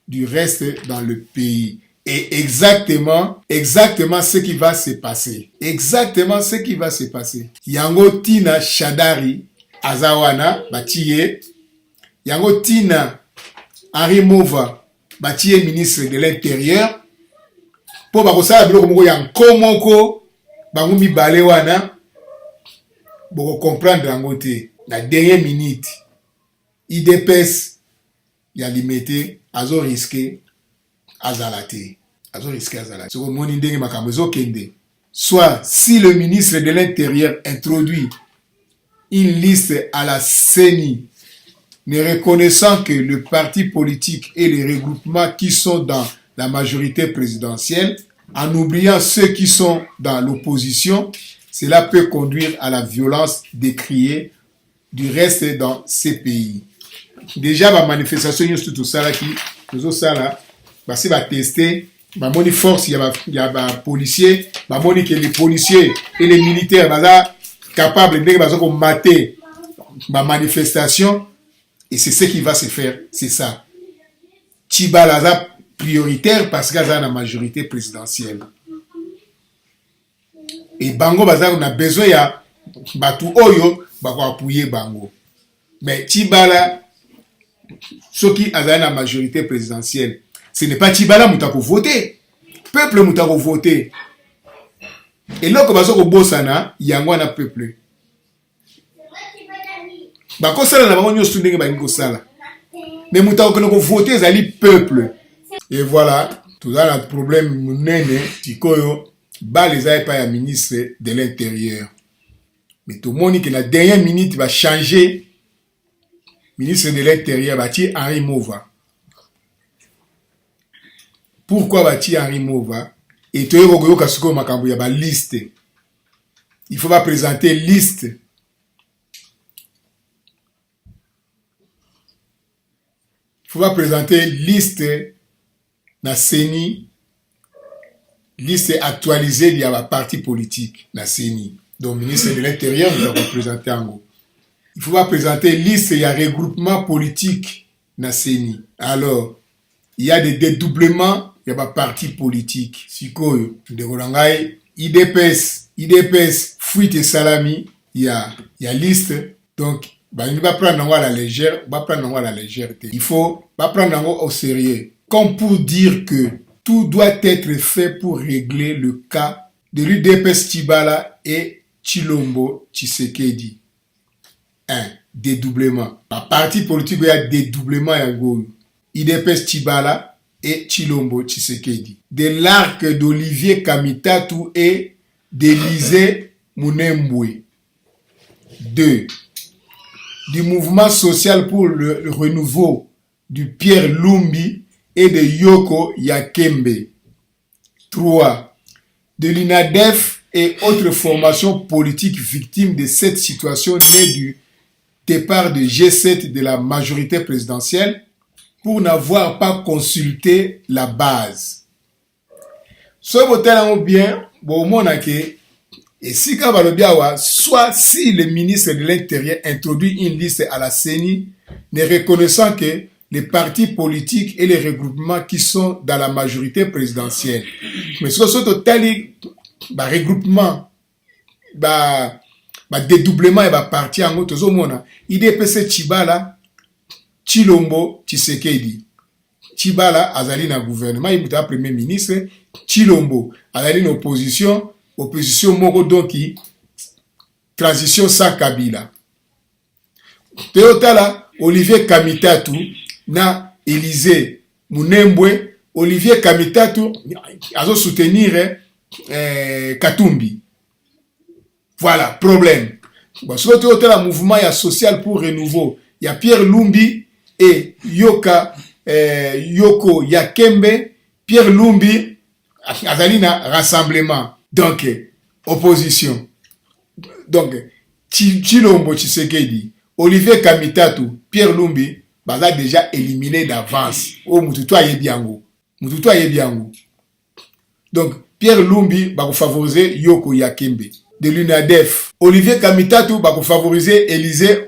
du reste dans le pays. Et exactement ce qui va se passer. Exactement ce qui va se passer. Yango Tina Shadari, Azawana, Batiye. Yango Tina Henri Mova, Batiye, ministre de l'Intérieur. Pour bakosala biloko moko ya nkomoko, bango mibale wana. Pour comprendre yango te, la dernière minute, IDPS ya limité, azo risqué azalate. Soit si le ministre de l'Intérieur introduit une liste à la CENI ne reconnaissant que le parti politique et les regroupements qui sont dans la majorité présidentielle, en oubliant ceux qui sont dans l'opposition, cela peut conduire à la violence décriée du reste dans ces pays. Déjà, la manifestation, tout ça qui, tout ça là, si va tester, va moni force, il y a policiers, va moni que les policiers et les militaires, va capables de mater ma manifestation, et c'est ce qui va se faire, c'est ça. Tshibala prioritaire parce qu'il y a la majorité présidentielle. Et Bango Baza, on a besoin ya Batu Oyo, Bako appuyer Bango. Mais Tshibala, ceux qui ont la majorité présidentielle, ce n'est pas Tshibala Moutako voter. Peuple Moutako voter. Et là, quand Bazo Bosana, Yango na peuple. Bako Sala na Bango Nyosu Ndenge Bango Sala. Mais Moutako Konoko voter, c'est peuple. Et voilà, tout ça, le problème, Mounene, Tikoyo. Bah les a pas un ministre de l'Intérieur. Mais tout le monde qui la dernière minute va changer ministre de l'Intérieur, bâti Henri Mova. Pourquoi bâti Henri Mova? Et tu as une liste. Il faut pas présenter liste. Il faut pas présenter liste na CENI, liste actualisée de la parti politique na CENI. Donc, ministre de l'Intérieur, il doit présenter en gros. Il ne faut pas présenter liste, il y a regroupement politique na CENI. Alors, il y a des dédoublements, il y a des partis politiques. Sikoyo, de Rolangai, IDPS, Fuite et Salami, il y a liste. Donc, on va prendre à la légère, Il faut pas prendre au sérieux. Comme pour dire que tout doit être fait pour régler le cas de l'UDPS Tshibala et Tshilombo Tshisekedi. 1. Dédoublement. Par parti politique, il y a dédoublement à gauche. IDPS Tshibala et Tshilombo Tshisekedi. De l'arc d'Olivier Kamitatu et d'Élysée Mounembwe. 2. Du mouvement social pour le renouveau du Pierre Lumbi et de Yoko Yakembe. 3. De l'INADEF et autres formations politiques victimes de cette situation née du départ de G7 de la majorité présidentielle pour n'avoir pas consulté la base. Ce votel bien, et si soit si le ministre de l'Intérieur introduit une liste à la CENI, ne reconnaissant que les partis politiques et les regroupements qui sont dans la majorité présidentielle. Mais ce sont total regroupement, dédoublement et parti en autre zone. IDPS Tshibala, Tshilombo Tshisekedi. Tshibala azali na gouvernement, il est premier ministre. Tshilombo azali na opposition moko donc transition sans Kabila. Teotala Olivier Kamitatu na Élysée Mounembwe. Olivier Kamitatu azo soutenir Katumbi. Voilà, problème. Bon, si vous avez un mouvement social pour renouveau, il y a Pierre Lumbi et Yoko Yakembe. Pierre Lumbi azalina rassemblement. Donc, opposition. Donc, Tshilombo Tshisekedi, Olivier Kamitatu, Pierre Lumbi, baza déjà éliminé d'avance. Oh, Mututu Ayebiango. Donc, Pierre Lumbi va favoriser Yoko Yakembe. De l'UNADEF. Olivier Kamitatu va favoriser Élysée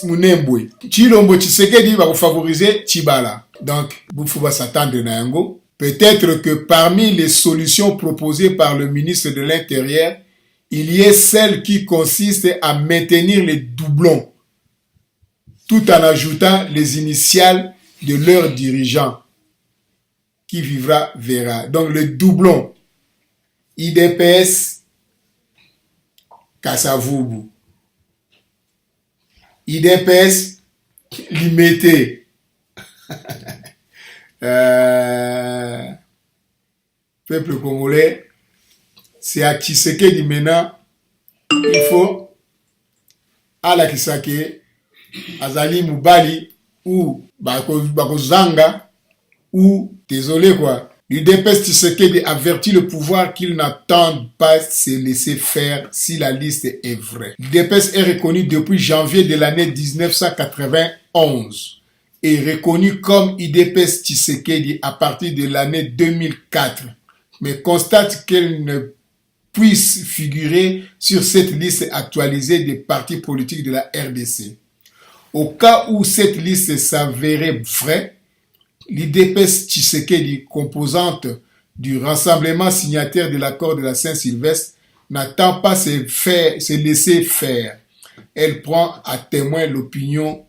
Mounembwe. Tshilombo Tshisekedi va favoriser Tshibala. Donc, il faut s'attendre à Yango. Peut-être que parmi les solutions proposées par le ministre de l'Intérieur, il y ait celle qui consiste à maintenir les doublons, tout en ajoutant les initiales de leurs dirigeants. Qui vivra verra. Donc le doublon, IDPS, Kasavubu. IDPS, Limité. Peuple congolais, c'est à Tshisekedi maintenant, il faut à la Kisake, Azali Moubali ou Bakozanga ou désolé quoi. L'UDPS Tshisekedi avertit le pouvoir qu'il n'attend pas se laisser faire si la liste est vraie. L'UDPS est reconnu depuis janvier de l'année 1991 et reconnu comme UDPS Tshisekedi à partir de l'année 2004, mais constate qu'elle ne puisse figurer sur cette liste actualisée des partis politiques de la RDC. Au cas où cette liste s'avérait vraie, l'UDPS Tshisekedi, composante du rassemblement signataire de l'accord de la Saint-Sylvestre, n'attend pas se laisser faire. Elle prend à témoin l'opinion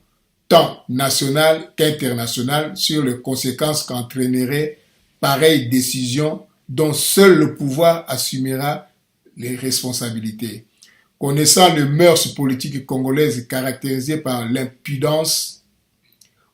tant nationale qu'internationale sur les conséquences qu'entraînerait pareille décision dont seul le pouvoir assumera les responsabilités. Connaissant les mœurs politiques congolaises caractérisées par l'impudence,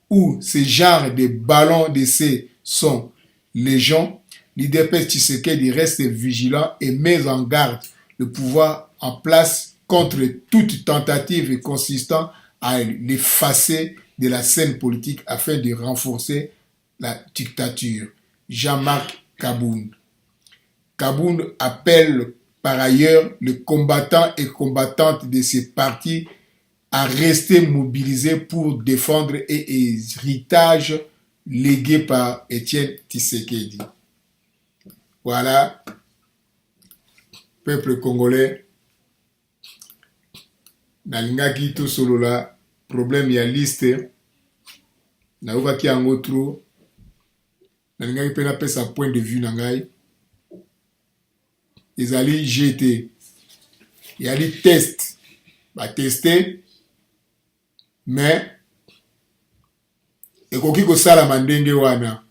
où ces genres de ballons d'essai sont légion, l'UDPS Tshisekedi reste vigilant et met en garde le pouvoir en place contre toute tentative consistant à l'effacer de la scène politique afin de renforcer la dictature. Jean-Marc Kaboun. Kaboun appelle par ailleurs les combattants et combattantes de ces partis à rester mobilisés pour défendre et héritage légué par Étienne Tshisekedi. Voilà, peuple congolais, nalingaki to solo la problème ya liste, naokaki yango trop, nalingaki pe napesa point de vue na ngai, ezali GT, yali test, ba tester, mais ekoki kosalama ndenge wana,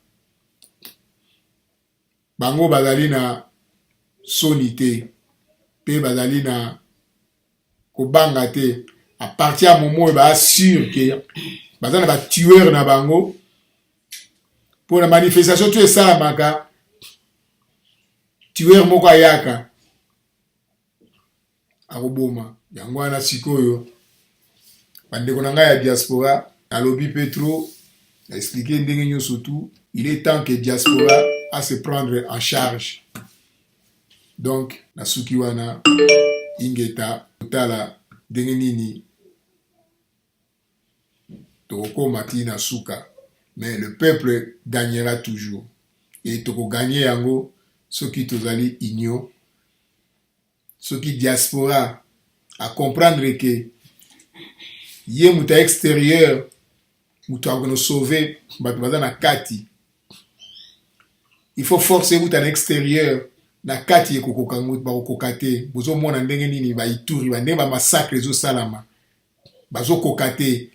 bango bazali na soni te, pe bazali na kobanga te, à partir ya moment ba assure que bazali na ba tueur na bango, pour la manifestation tu esalamaka, tueur moko ayaka akoboma. Yango wana sikoyo bandeko na ngai ya diaspora alobi Petro a expliqué ndenge nyonso tout, il est temps que diaspora à se prendre en charge. Donc nasuki wana ingeta tala ndenge nini tokokoma ti na suka, mais le peuple gagnera toujours, et toko gagner yango soki tozali union, soki diaspora à comprendre que ye muta extérieur muta akono sauver bato baza na kati, il faut forcer muta na extérieur na kati ekokoka mutu bakokoka te. Bozomona ndenge nini ba Ituri bandenge ba massacre ezosalama, bazokoka te.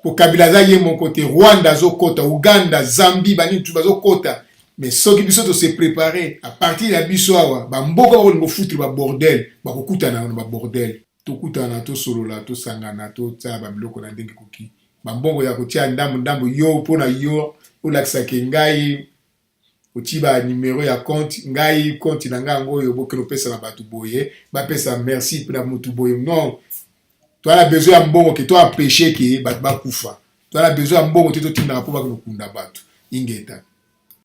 Po Kabila za ye moko te, Rwanda azokota, Uganda, Zambie banini tu bazokota, mais soki biso to se préparer à partir ya biso awa bamboka bakolingo foutre ba bordel, bakokutana na ba bordel, tokutana tosolola tosangana totia babiloko na ndenge koki, bambongo ya kotia ndambo yo mpona yo olakisaka ngai oti ba numéro ya compte ngai compte na ngai ngoyo bokelo pesa na bato boye bapesa merci mpona mutu boye. Non, tu as besoin ya mbongo ke to empêcher ke bato bakufa, tu as besoin ya mbongo te totindaka mpo bakokunda bato ingeta.